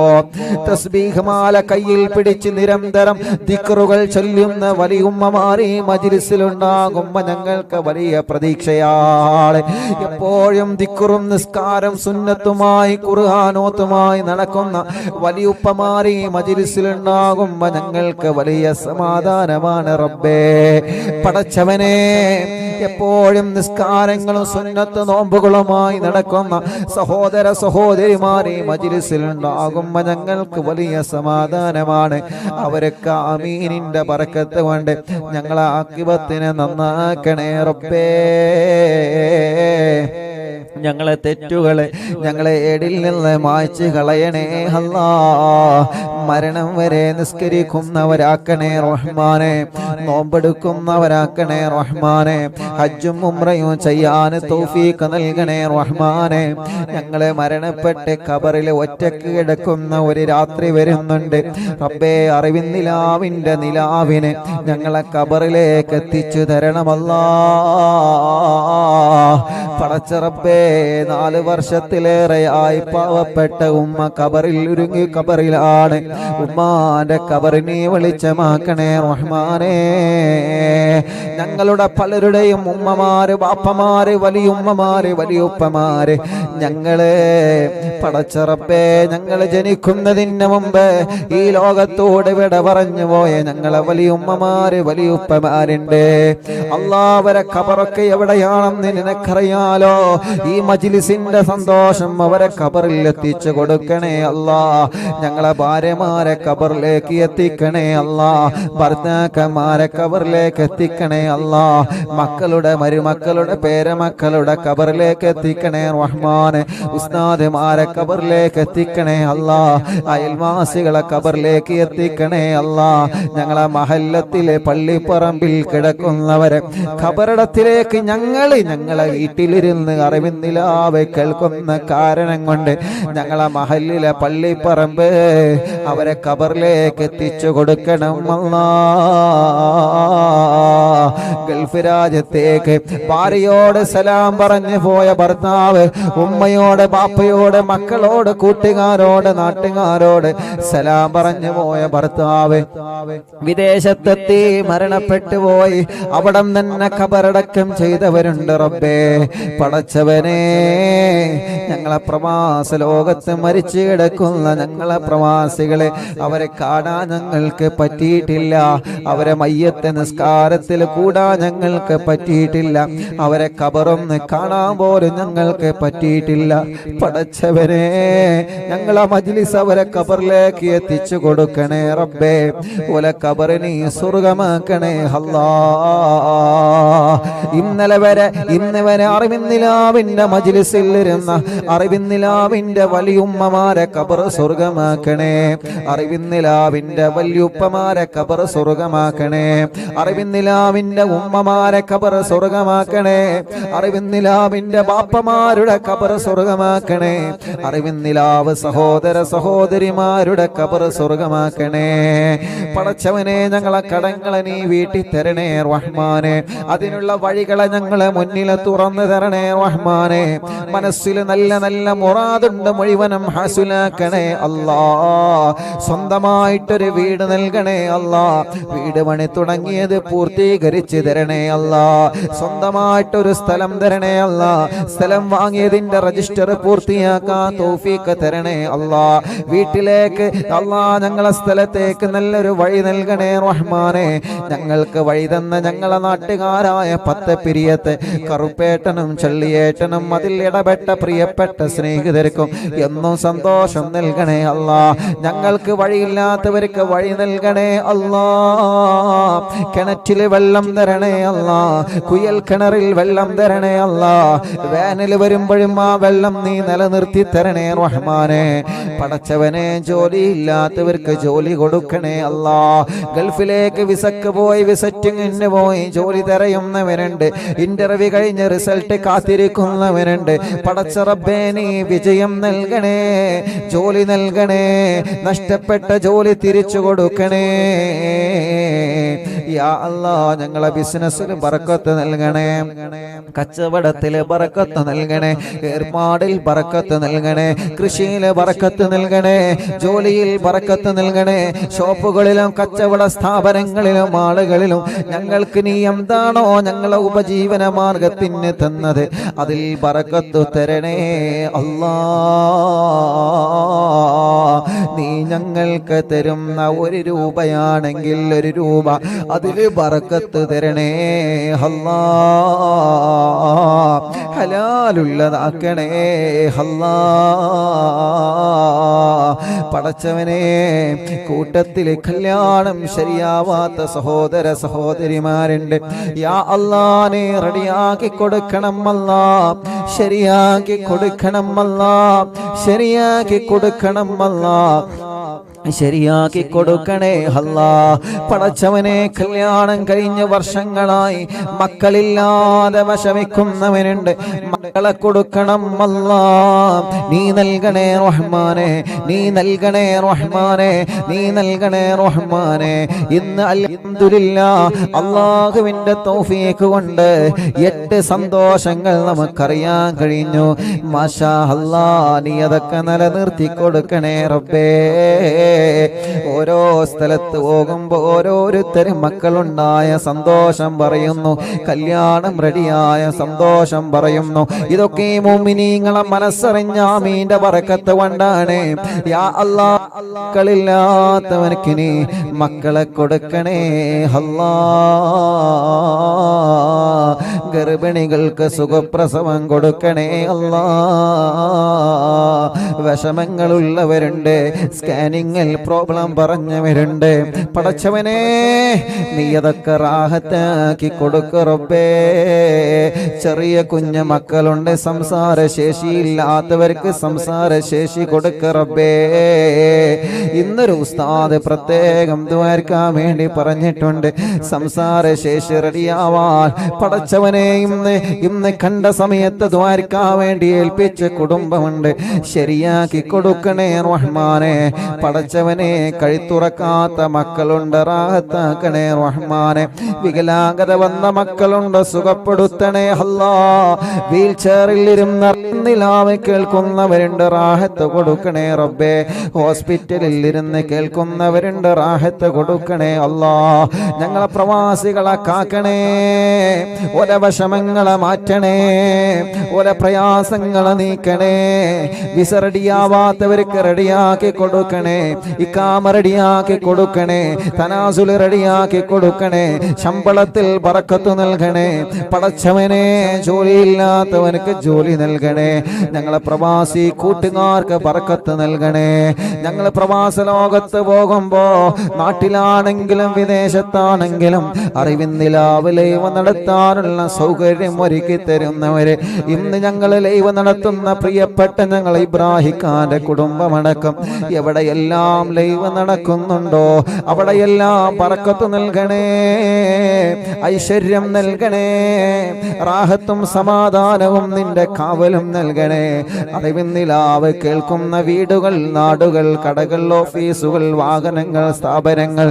തസ്ബീഹ് മാല കയ്യിൽ പിടിച്ച് നിരന്തരം ദിക്റുകൾ ചൊല്ലുന്ന വലിയുമ്മമാർ ഈ മജ്ലിസിലുണ്ടാകുമ്പോ ഞങ്ങൾക്ക് വലിയ പ്രതീക്ഷയാണ്. എപ്പോഴും ദിക്റും നിസ്കാരം സുന്നത്തുമായി ഖുർആനോത്തുമായി നടക്കുന്ന വലിയുപ്പമാർ ഈ മജ്ലിസിലുണ്ടാകുമ്പോ ഞങ്ങൾക്ക് വലിയ സമാധാനമാണ് റബ്ബേ. പടച്ചവനെ, എപ്പോഴും നിസ്കാരങ്ങളും സുന്നത്ത് നോമ്പുകളുമായി നടക്കുന്ന സഹോദര സഹോദരിമാർ ഈ മജ്ലിസിലുണ്ടാകുമ്പോ ഞങ്ങൾക്ക് വലിയ സമാധാനമാണ്. അവരൊക്കെ ആമീനിന്റെ ബറക്കത്ത് കൊണ്ട് ഞങ്ങളെ ആഖിബത്തിനെ നന്നാക്കണേ റബ്ബേ. ഞങ്ങളെ തെറ്റുകളെ ഞങ്ങളെ ഏടിൽ നിന്ന് മായ്ച്ചു കളയണേ അല്ലാ. മരണം വരെ നിസ്കരിക്കുന്നവരാക്കണേ റഹ്മാനെ, നോമ്പെടുക്കുന്നവരാക്കണേ റഹ്മാനെ, ഹജ്ജും ഉംറയും ചെയ്യാൻ തൗഫീഖ് നൽകണേ റഹ്മാനെ. ഞങ്ങളെ മരണപ്പെട്ട് ഖബറിൽ ഒറ്റക്ക് കിടക്കുന്ന ഒരു രാത്രി വരുന്നുണ്ട് റബ്ബേ. അറിവിൻ നിലാവിന്റെ നിലാവിനെ ഞങ്ങളെ ഖബറിലേക്ക് എത്തിച്ചു തരണമല്ലാ. പടച്ച റബ്ബേ, 4 വർഷത്തിലേറെയായി പാവപ്പെട്ട ഉമ്മ ഖബറിൽ ഒരുങ്ങി ഖബറിലാണ്. ഉമ്മാന്റെ ഖബറിനെ വെളിച്ചമാക്കണേ റഹ്മാനേ. ഞങ്ങളുടെ പലരുടെയും ഉമ്മമാര്, ബാപ്പമാര്, വലിയുമ്മമാര്, വലിയുപ്പമാര്, ഞങ്ങളെ പടച്ച റബ്ബേ, ഞങ്ങൾ ജനിക്കുന്നതിന് മുമ്പ് ഈ ലോകത്തോട് വിട പറഞ്ഞു പോയ ഞങ്ങളെ വലിയുമ്മമാര്, വലിയുപ്പമാരുണ്ട് അല്ലാ. അവരെ ഖബറൊക്കെ എവിടെയാണെന്ന് നിനക്കറിയാലോ. ഈ മജ്ലിസിന്റെ സന്തോഷം അവരെ ഖബറിൽ എത്തിച്ചു കൊടുക്കണേ അല്ലാ. ഞങ്ങളെ ഭാര്യമാരെ ഖബറിലേക്ക് എത്തിക്കണേ അല്ലാ. ഭർത്താക്കന്മാരെ ഖബറിലേക്ക് എത്തിക്കണേ അല്ലാ. മക്കളുടെ, മരുമക്കളുടെ, പേരമക്കളുടെ ഖബറിലേക്ക് എത്തിക്കണേ റഹ്മാനെ. ഉസ്താദുമാരെ ഖബറിലേക്ക് എത്തിക്കണേ അല്ലാ. അയൽവാസികളെ ഖബറിലേക്ക് എത്തിക്കണേ അല്ലാ. ഞങ്ങളെ മഹല്ലത്തിലെ പള്ളിപ്പറമ്പിൽ കിടക്കുന്നവരെ ഖബറിടത്തിലേക്ക് ഞങ്ങളെ വീട്ടിലിരുന്ന് അറിവിൻ നിലാവ് കേൾക്കുന്ന കാരണം കൊണ്ട് ഞങ്ങളെ മഹല്ലിലെ പള്ളിപ്പറമ്പ് അവരെ ഖബറിലേക്ക് എത്തിച്ചു കൊടുക്കണം അല്ലാ. ഗൾഫ് രാജ്യത്തേക്ക് ഭാര്യയോട് സലാം പറഞ്ഞു പോയ ഭർത്താവ്, ഉമ്മയോട്, ബാപ്പയോട്, മക്കളോട്, കൂട്ടുകാരോട്, നാട്ടുകാരോട് സലാം പറഞ്ഞു പോയ ഭർത്താവ് വിദേശത്തെത്തി മരണപ്പെട്ടു പോയി. അവിടം തന്നെ ഖബറടക്കം ചെയ്തവരുണ്ട് റബ്ബേ. പടച്ചവനെ, ഞങ്ങളെ പ്രവാസ ലോകത്ത് മരിച്ചു കിടക്കുന്ന ഞങ്ങളെ പ്രവാസികളെ അവരെ കാണാൻ ഞങ്ങൾക്ക് പറ്റിയിട്ടില്ല. അവരെ മയ്യത്ത് നിസ്കാരത്തിൽ കൂടാൻ ഞങ്ങൾക്ക് പറ്റിയിട്ടില്ല. അവരെ ഖബറൊന്ന് കാണാൻ പോലും ഞങ്ങൾക്ക് പറ്റിയിട്ടില്ല. പടച്ചവനെ, ഞങ്ങളെ മജ്ലിസ് അവരെ ഖബറിലേക്ക് എത്തിച്ചു കൊടുക്കണേ റബ്ബേ. ഓലെ ഖബറിനെ സ്വർഗമാക്കണേ അല്ലാ. ഇന്ന് വരെ അറിവിൻ നിലാവിന്റെ മജ്ലിസിൽ ഇരുന്ന അറിവിൻ നിലാവിന്റെ വലിയുമ്മമാരെ ഖബർ സ്വർഗമാക്കണേ. അറിവിൻ നിലാവിന്റെ വലിയുപ്പമാരെ ഖബർ സ്വർഗമാക്കണേ. അറിവിൻ നിലാവിന്റെ ഉമ്മമാരെ ഖബർ സ്വർഗമാക്കണേ. അറിവിൻ നിലാവിന്റെ ബാപ്പമാരുടെ ഖബർ സ്വർഗമാക്കണേ. അറിവിൻ നിലാവ് സഹോദര സഹോദരിമാരുടെ ഖബർ സ്വർഗമാക്കണേ. പടച്ചവനെ, ഞങ്ങളെ കടങ്ങളെ നീ വീട്ടി തരണേ റഹ്മാനെ. അതിനുള്ള വഴികളെ ഞങ്ങളെ മുന്നിൽ തുറന്നു തരണേ റഹ്മാനെ. മനസ്സിൽ നല്ല നല്ല മുറാദുണ്ട് മുഴുവനും ഹാസുലാക്കണേ അല്ലാ. സ്വന്തമായിട്ടൊരു വീട് നൽകണേ അല്ലാ. വീട് പണി തുടങ്ങിയത് പൂർത്തീകരിച്ച് തരണേ അല്ലാ. സ്വന്തമായിട്ടൊരു സ്ഥലം തരണേ അല്ലാ. സ്ഥലം വാങ്ങിയതിന്റെ രജിസ്റ്റർ പൂർത്തിയാക്കാൻ തൗഫീഖ് തരണേ അല്ലാ. വീട്ടിലേക്ക് അല്ലാ, ഞങ്ങളെ സ്ഥലത്തേക്ക് നല്ലൊരു വഴി നൽകണേ റഹ്മാനെ. ഞങ്ങൾക്ക് വഴി തന്ന ഞങ്ങളെ നാട്ടുകാരായ 10 പിരിയത്തെ കറുപ്പേട്ടനും ചള്ളിയേട്ടനും അതിൽ ഇടപെട്ട പ്രിയപ്പെട്ട സ്നേഹിതർക്കും എന്നും സന്തോഷം നൽകണേ അല്ലാ. ഞങ്ങൾക്ക് വഴിയില്ലാത്തവർക്ക് വഴി നൽകണേ അല്ലാ. കിണറ്റിൽ വെള്ളം തരണേ അല്ലാ. കുയൽ കിണറിൽ വെള്ളം തരണേ അല്ലാ. വേനൽ വരുമ്പോഴും ആ വെള്ളം നീ നിലനിർത്തി തരണേ റഹ്മാനെ. പടച്ചവനെ, ജോലിയില്ലാത്തവർക്ക് ജോലി കൊടുക്കണേ അല്ലാ. ഗൾഫിലേക്ക് വിസക്ക് പോയി, വിസറ്റിങ്ങിന് പോയി ജോലി തിരയുന്നവരുണ്ട്. ഇന്റർവ്യൂ കഴിഞ്ഞ് റിസൾട്ട് കാത്തിരിക്കുന്നവരുണ്ട്. പടച്ച റബ്ബേ നീ വിജയം നൽകണേ, ജോലി നൽകണേ, നഷ്ടപ്പെട്ട ജോലി തിരിച്ചു കൊടുക്കണേ. യാ അല്ലാഹ് ഞങ്ങളെ ബിസിനസ്സിൽ ബറക്കത്ത് നൽകണേ, കച്ചവടത്തിൽ ബറക്കത്ത് നൽകണേ, ഏർപ്പാടിൽ ബറക്കത്ത് നൽകണേ, കൃഷിയിൽ ബറക്കത്ത് നൽകണേ, ജോലിയിൽ ബറക്കത്ത് നൽകണേ. ഷോപ്പുകളിലും കച്ചവട സ്ഥാപനങ്ങളിലും ആളുകളിലും ഞങ്ങൾക്ക് നീ എന്താണോ ഞങ്ങളെ ഉപജീവന മാർഗത്തിന് തന്നത് അതിൽ ബറക്കത്ത് തരണേ അല്ലാഹ്. നീ ഞങ്ങൾക്ക് തരുന്ന 1 രൂപയാണെങ്കിൽ 1 രൂപ അതിൽ ബറക്കത്ത് തരണേ അല്ലാഹ്. ഹലാലുള്ളതാക്കണേ അല്ലാഹ്. പടച്ചവനെ കൂട്ടത്തിൽ കല്യാണം ശരിയാവാത്ത സഹോദര സഹോദരിമാരുണ്ട്. യാ അല്ലാഹ് നീ റെഡിയാക്കി കൊടുക്കണം അല്ലാഹ്, ശരിയാക്കി കൊടുക്കണം അല്ലാഹ്, ശരിയാക്കി കൊടുക്കണം അല്ലാഹ്, ശരിയാക്കി കൊടുക്കണേ അല്ലാഹ്. പടച്ചവനെ കല്യാണം കഴിഞ്ഞ വർഷങ്ങളായി മക്കളില്ലാതെ വിഷമിക്കുന്നവനുണ്ട്, മക്കളെ കൊടുക്കണം അല്ലാഹ്. നീ നൽകണേ റഹ്മാനെ, നീ നൽകണേ റഹ്മാനെ, നീ നൽകണേ റഹ്മാനെ. ഇന്ന് അൽഹംദുലില്ലാഹ് അല്ലാഹുവിന്റെ തൗഫീഖ് കൊണ്ട് 8 സന്തോഷങ്ങൾ നമുക്കറിയാൻ കഴിഞ്ഞു. മാഷാ അല്ലാഹ് നീ അതൊക്കെ നിലനിർത്തി കൊടുക്കണേ റബ്ബേ. ഓരോ സ്ഥലത്ത് പോകുമ്പോൾ ഓരോരുത്തരും മക്കളുണ്ടായ സന്തോഷം പറയുന്നു, കല്യാണം റെഡിയായ സന്തോഷം പറയുന്നു. ഇതൊക്കെ മുഅ്മിനീങ്ങളെ മനസ്സറിഞ്ഞ ആമീന്റെ ബറക്കത്ത് കൊണ്ടാണ്. യാ അല്ലാഹ് മക്കളില്ലാത്തവർക്ക് നീ മക്കളെ കൊടുക്കണേ അല്ലാഹ്. ഗർഭിണികൾക്ക് സുഖപ്രസവം കൊടുക്കണേ അല്ലാഹ്. വിഷമങ്ങളുള്ളവരുണ്ട്, സ്കാനിങ്ങിൽ പ്രോബ്ലം പറഞ്ഞവരുണ്ട്. പടച്ചവനെ നീ അതൊക്കെ റാഹത്താക്കി കൊടുക്ക് റബ്ബേ. ചെറിയ കുഞ്ഞു മക്കളുണ്ട്, സംസാര ശേഷിയില്ലാത്തവർക്ക് സംസാര ശേഷി കൊടുക്ക് റബ്ബേ. ഇന്നൊരു ഉസ്താദ് പ്രത്യേകം ദുആർക്കാൻ വേണ്ടി പറഞ്ഞിട്ടുണ്ട്, സംസാര ശേഷി റെഡിയാവാൻ. പടച്ചവനെ ഇന്ന് കണ്ട സമയത്ത് ദുആർക്കാൻ വേണ്ടി ഏൽപ്പിച്ച കുടുംബമുണ്ട്, ശരിയാക്കി കൊടുക്കണേ റഹ്മാനെ. പടച്ചവനെ കഴുത്തുറക്കാത്ത മക്കളുണ്ട്, റാഹത്താക്കണേ റഹ്മാനെ. വികലാംഗത വന്ന മക്കളുണ്ട്, സുഖപ്പെടുത്തണേ അല്ലാഹ്. വീൽ ചെയറിൽ ഇരുന്ന് നിലാവ് കേൾക്കുന്നവരുണ്ട്, റാഹത്ത് കൊടുക്കണേ റബ്ബേ. ഹോസ്പിറ്റലിൽ ഇരുന്ന് കേൾക്കുന്നവരുണ്ട്, റാഹത്ത് കൊടുക്കണേ അല്ലാഹ്. ഞങ്ങളെ പ്രവാസികളെ കാക്കണേ, ഓല വിഷമങ്ങളെ മാറ്റണേ, ഓല പ്രയാസങ്ങളെ നീക്കണേ. വിസ റെഡിയാവാത്തവർക്ക് റെഡിയാക്കി കൊടുക്കണേ, ഇഖാമ റെഡിയാക്കി കൊടുക്കണേ, തനാസുൽ റെഡിയാക്കി കൊടുക്കണേ, ശമ്പളത്തിൽ ബറക്കത്ത് നൽകണേ. പടച്ചവനെ ജോലിയില്ലാത്തവർക്ക് ജോലി നൽകണേ. ഞങ്ങളെ പ്രവാസി കൂട്ടുകാർക്ക് ബറക്കത്ത് നൽകണേ. ഞങ്ങൾ പ്രവാസ ലോകത്ത് പോകുമ്പോ നാട്ടിലാണെങ്കിലും വിദേശത്താണെങ്കിലും അറിവിൻ നിലാവ് ലൈവ് നടത്താനുള്ള സൗകര്യം ഒരുക്കി തരുന്നവര് ഇന്ന് ഞങ്ങൾ ലൈവ് നടത്തുന്ന പ്രിയപ്പെട്ട ഞങ്ങൾ ഇബ്രാഹിഖാന്റെ കുടുംബമടക്കം എവിടെയെല്ലാം ലൈവ് നടക്കുന്നുണ്ടോ അവിടെയെല്ലാം ബറക്കത്ത് നൽകണേ, ഐശ്വര്യം നൽകണേ, റാഹത്തും സമാധാനവും നിന്റെ കാവലും നൽകണേ. അറിവിൻ നിലാവ് കേൾക്കുന്ന വീടുകൾ, നാടുകൾ, കടകൾ, ഓഫീസുകൾ, വാഹനങ്ങൾ, സ്ഥാപനങ്ങൾ,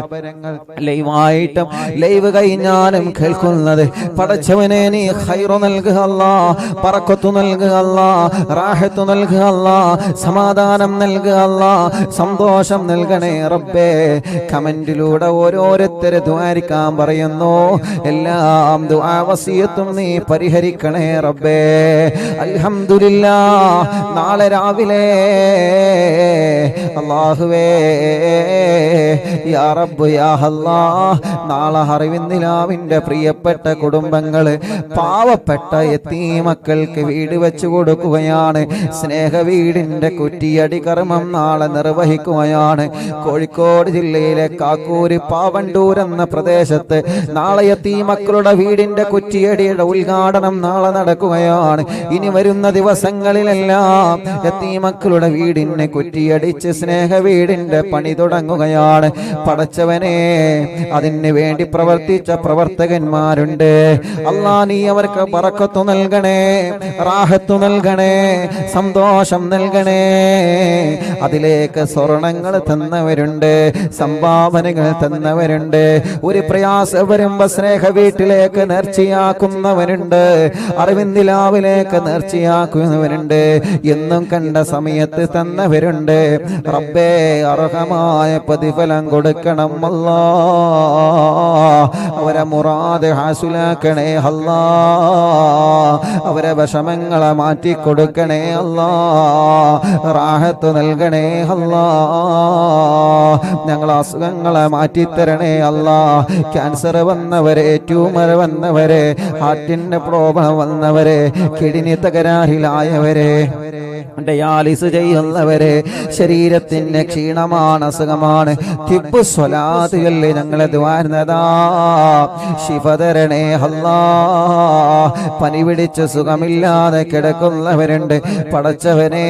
ലൈവായിട്ടും ലൈവ് കഴിഞ്ഞാലും കേൾക്കുന്നത് പടച്ചവനെ നീ ഖൈറ് നൽകുക അല്ലാഹ്, ബറക്കത്ത് നൽകുക അല്ലാഹ്, റാഹത്ത് നൽകുക അല്ലാഹ്, സമാധാനം നൽകുക അല്ലാഹ്, സന്തോഷം നൽകണേ റബ്ബേ. കമന്റിലൂടെ ഓരോരുത്തരെ ദുആരിക്കാൻ പറയുന്നു, എല്ലാം ദുആ വസിയത്തും നീ പരിഹരിക്കണേ റബ്ബേ. അൽഹംദുലില്ലാഹ് നാളെ രാവിലെ അല്ലാഹുവേ യാ റബ്ബ് യാ അല്ലാഹ് നാളെ അറിവിൻ നിലാവിന്റെ പ്രിയപ്പെട്ട കുടുംബങ്ങള് പാവപ്പെട്ട യതീമക്കൾക്ക് വീട് വെച്ചു കൊടുക്കുകയാണ്. സ്നേഹ വീടിന്റെ കുറ്റിയടി കർമ്മം നാളെ നിർവഹിക്കുകയാണ്. കോഴിക്കോട് ജില്ലയിലെ കാക്കൂര് പാവണ്ടൂർ എന്ന പ്രദേശത്ത് നാളെ യതീമക്കളുടെ വീടിന്റെ കുറ്റിയടിയുടെ ഉദ്ഘാടനം നാളെ നടക്കുകയാണ്. ഇനി വരുന്ന ദിവസങ്ങളിലെല്ലാം യതീമക്കളുടെ വീടിനെ കുറ്റിയടിച്ച് സ്നേഹ വീടിന്റെ പണി തുടങ്ങുകയാണ്. പടച്ചവനെ അതിന് വേണ്ടി പ്രവർത്തിച്ച പ്രവർത്തകന്മാരുണ്ട്. അല്ലാ നീ അവർക്ക് ബറക്കത്ത് നൽകണേ, റാഹത്ത് നൽകണേ, സന്തോഷം നൽകണേ. അതിലേക്ക് സ്വർണങ്ങൾ തന്നവരുണ്ട്, സംഭാവനകൾ തന്നവരുണ്ട്. ഒരു പ്രയാസം വരുമ്പോ സ്നേഹ വീട്ടിലേക്ക് നേർച്ചയാക്കുന്നവരുണ്ട്, അറിവിന്ദിലാവിലേക്ക് നേർച്ചയാക്കുന്നവരുണ്ട്, എന്നും കണ്ട സമയത്ത് തന്നവരുണ്ട്. റബ്ബേ, അർഹമായ പ്രതിഫലം കൊടുക്കണം അല്ലാ. അവരെ മുറാദ് ഹാസുലാക്കണേ അല്ലാ. അവരെ വിഷമങ്ങളെ മാറ്റിക്കൊടുക്കണേ അല്ലാ. റാഹത്ത് നൽകണേ അല്ലാ. ഞങ്ങളെ അസുഖങ്ങളെ മാറ്റിത്തരണേ അല്ലാ. ക്യാൻസർ വന്നവരെ, ട്യൂമർ വന്നവരെ, ഹാർട്ടിന്റെ പ്രോബ്ലം വന്നവരെ, കിഡ്നി തകരാറിലായവരെ, ഡയാലിസ് ചെയ്യുന്നവരെ, ശരീരത്തിന് ക്ഷീണമാണ്, അസുഖമാണ്, തിബ്ബ് സ്വലാത്തുകളിൽ ഞങ്ങളെ ദ്വാരുന്നതാ. ശിഫ തരണേ അല്ലാ. പനി പിടിച്ച് സുഖമില്ലാതെ കിടക്കുന്നവരുണ്ട്. പടച്ചവനെ,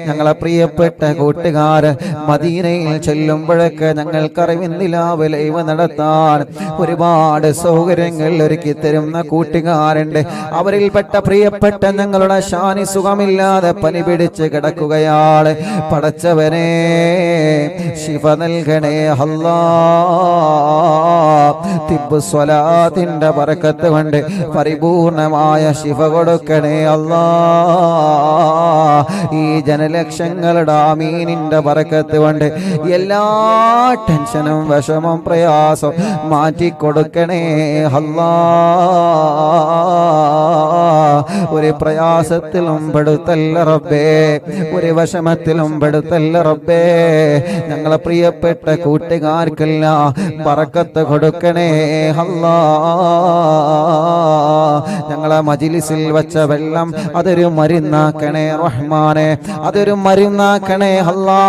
ഞങ്ങളെ പ്രിയപ്പെട്ട കൂട്ടുകാര് മദീനയിൽ ചെല്ലുമ്പോഴൊക്കെ ഞങ്ങൾക്കറിവിന്ദിലാവ് ലൈവ് നടത്താൻ ഒരുപാട് സൗകര്യങ്ങൾ ഒരുക്കി തരുന്ന കൂട്ടുകാരുണ്ട്. അവരിൽപ്പെട്ട പ്രിയപ്പെട്ട ഞങ്ങളുടെ ഷാനി സുഖമില്ലാതെ പനി പിടിച്ച് കിടക്കുകയാണ്. പടച്ചവനെ, ശിഫ നൽകണേ അല്ലാ. തിബ്ബ് സ്വലാത്തിന്റെ ബറക്കത്ത് കൊണ്ട് പരിപൂർണമായ ശിഫ കൊടുക്കണേ അല്ലാ. ഈ ജനലക്ഷങ്ങളുടെ ആമീനിന്റെ ബറക്കത്ത് കൊണ്ട് എല്ലാ ടെൻഷനും വിഷമം പ്രയാസം മാറ്റിക്കൊടുക്കണേ അല്ലാ. ഒരു പ്രയാസത്തിലും പെടുത്തല്ല റബ്ബേ, ഒരു വിഷമത്തിലും പെടുത്തല്ല റബ്ബേ. ഞങ്ങളെ പ്രിയപ്പെട്ട കൂട്ടുകാർക്കെല്ലാം ബറക്കത്ത് കൊടുക്കണേ അല്ലാ. ഞങ്ങളെ മജ്‌ലിസിൽ വെച്ച വെള്ളം അതൊരു മരുന്നാക്കണേ റഹ്മാനെ, അതൊരു മരുന്നാക്കണേ അല്ലാ,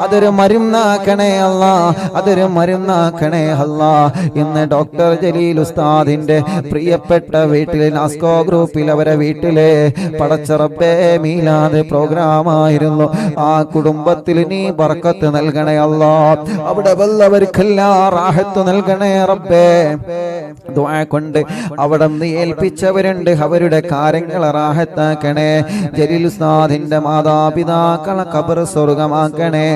അതൊരു മരുന്നാക്കണേ അല്ലാ, അതൊരു മരുന്നാക്കണേ അല്ലാ. ഇന്ന് ഡോക്ടർ ജലീൽ ഉസ്താദിന്റെ പ്രിയപ്പെട്ട വീട്ടിൽ നാസ്കോ ഗ്രൂപ്പിൽ അവരെ വീട്ടിലെ പടച്ച റബ്ബേ മീലാദ് പ്രോഗ്രാമായിരുന്നു. ആ കുടുംബത്തിൽ നീ ബർക്കത്ത് നൽകണേ അല്ലാ. അവിടെ വല്ലവർക്കെല്ലാം റാഹത്ത് നൽകണേ റബ്ബേ. ദുആ കൊണ്ട് അവിടെ നിന്ന് ഏൽപ്പിച്ചവരുണ്ട്, അവരുടെ കാര്യങ്ങളെ റാഹത്താക്കണേ. ജലീൽ ഉസ്താദിന്റെ മാതാപിതാക്കളെ ഖബർ സ്വർഗമാക്കണേ.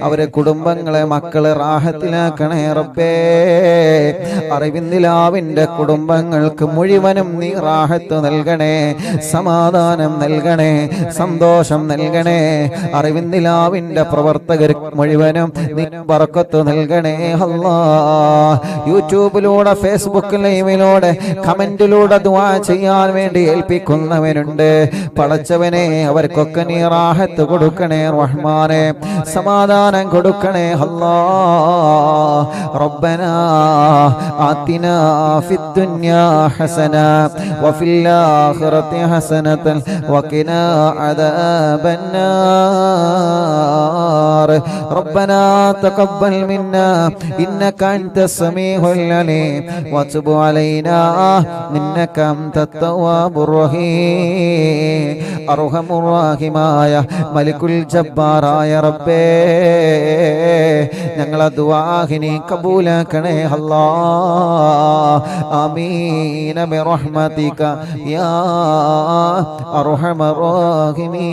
അവരെ കുടുംബങ്ങളെ മക്കളെ റാഹത്തിലാക്കണേ റബ്ബേ. അറിവിന്ദിലാവിന്റെ കുടുംബങ്ങൾക്ക് മുഴുവനും നീ റാഹത്ത് നൽകണേ, സമാധാനം നൽകണേ, സന്തോഷം നൽകണേ. അറിവിന്ദിലാവിന്റെ പ്രവർത്തകർ മുഴുവനും നീ ബർക്കത്ത് നൽകണേ അല്ലാ. യൂട്യൂബിലൂടെ, ഫേസ്ബുക്ക് ലൈവിലൂടെ, കമന്റിലൂടെ ദുആ ചെയ്യാൻ വേണ്ടി ഏൽപ്പിക്കുന്നവരുണ്ട്. പടച്ചവനെ, അവർക്കൊക്കെ നീ റാഹത്ത് കൊടുക്കണേ റഹ്മാനെ, സമാധാനം കൊടുക്കണേ അല്ലാ. റബ്ബനാ ആതിനാ ഫിദ്ദുനിയാ ഹസന വഫിൽ ആഖിറതി ഹസനതൻ വഖിനാ അദാബന്നാർ. റബ്ബനാ തഖബ്ബൽ മിന്നാ ഇന്നക അൻതസ് സമീഉൽ അലീം വതുബ് അലൈനാ ഇന്നക അൻതത് തവ്വാബുർ റഹീം. അർഹമുർ റഹീമായ മലിക്കുൽ ജബ്ബാറായ റബ്ബേ, ഞങ്ങളെ ദുആഹിനെ കബൂലാക്കണേ അല്ലാ. ആമീൻ ബിറഹ്മതിക യാ അർഹമർ റഹീമീൻ.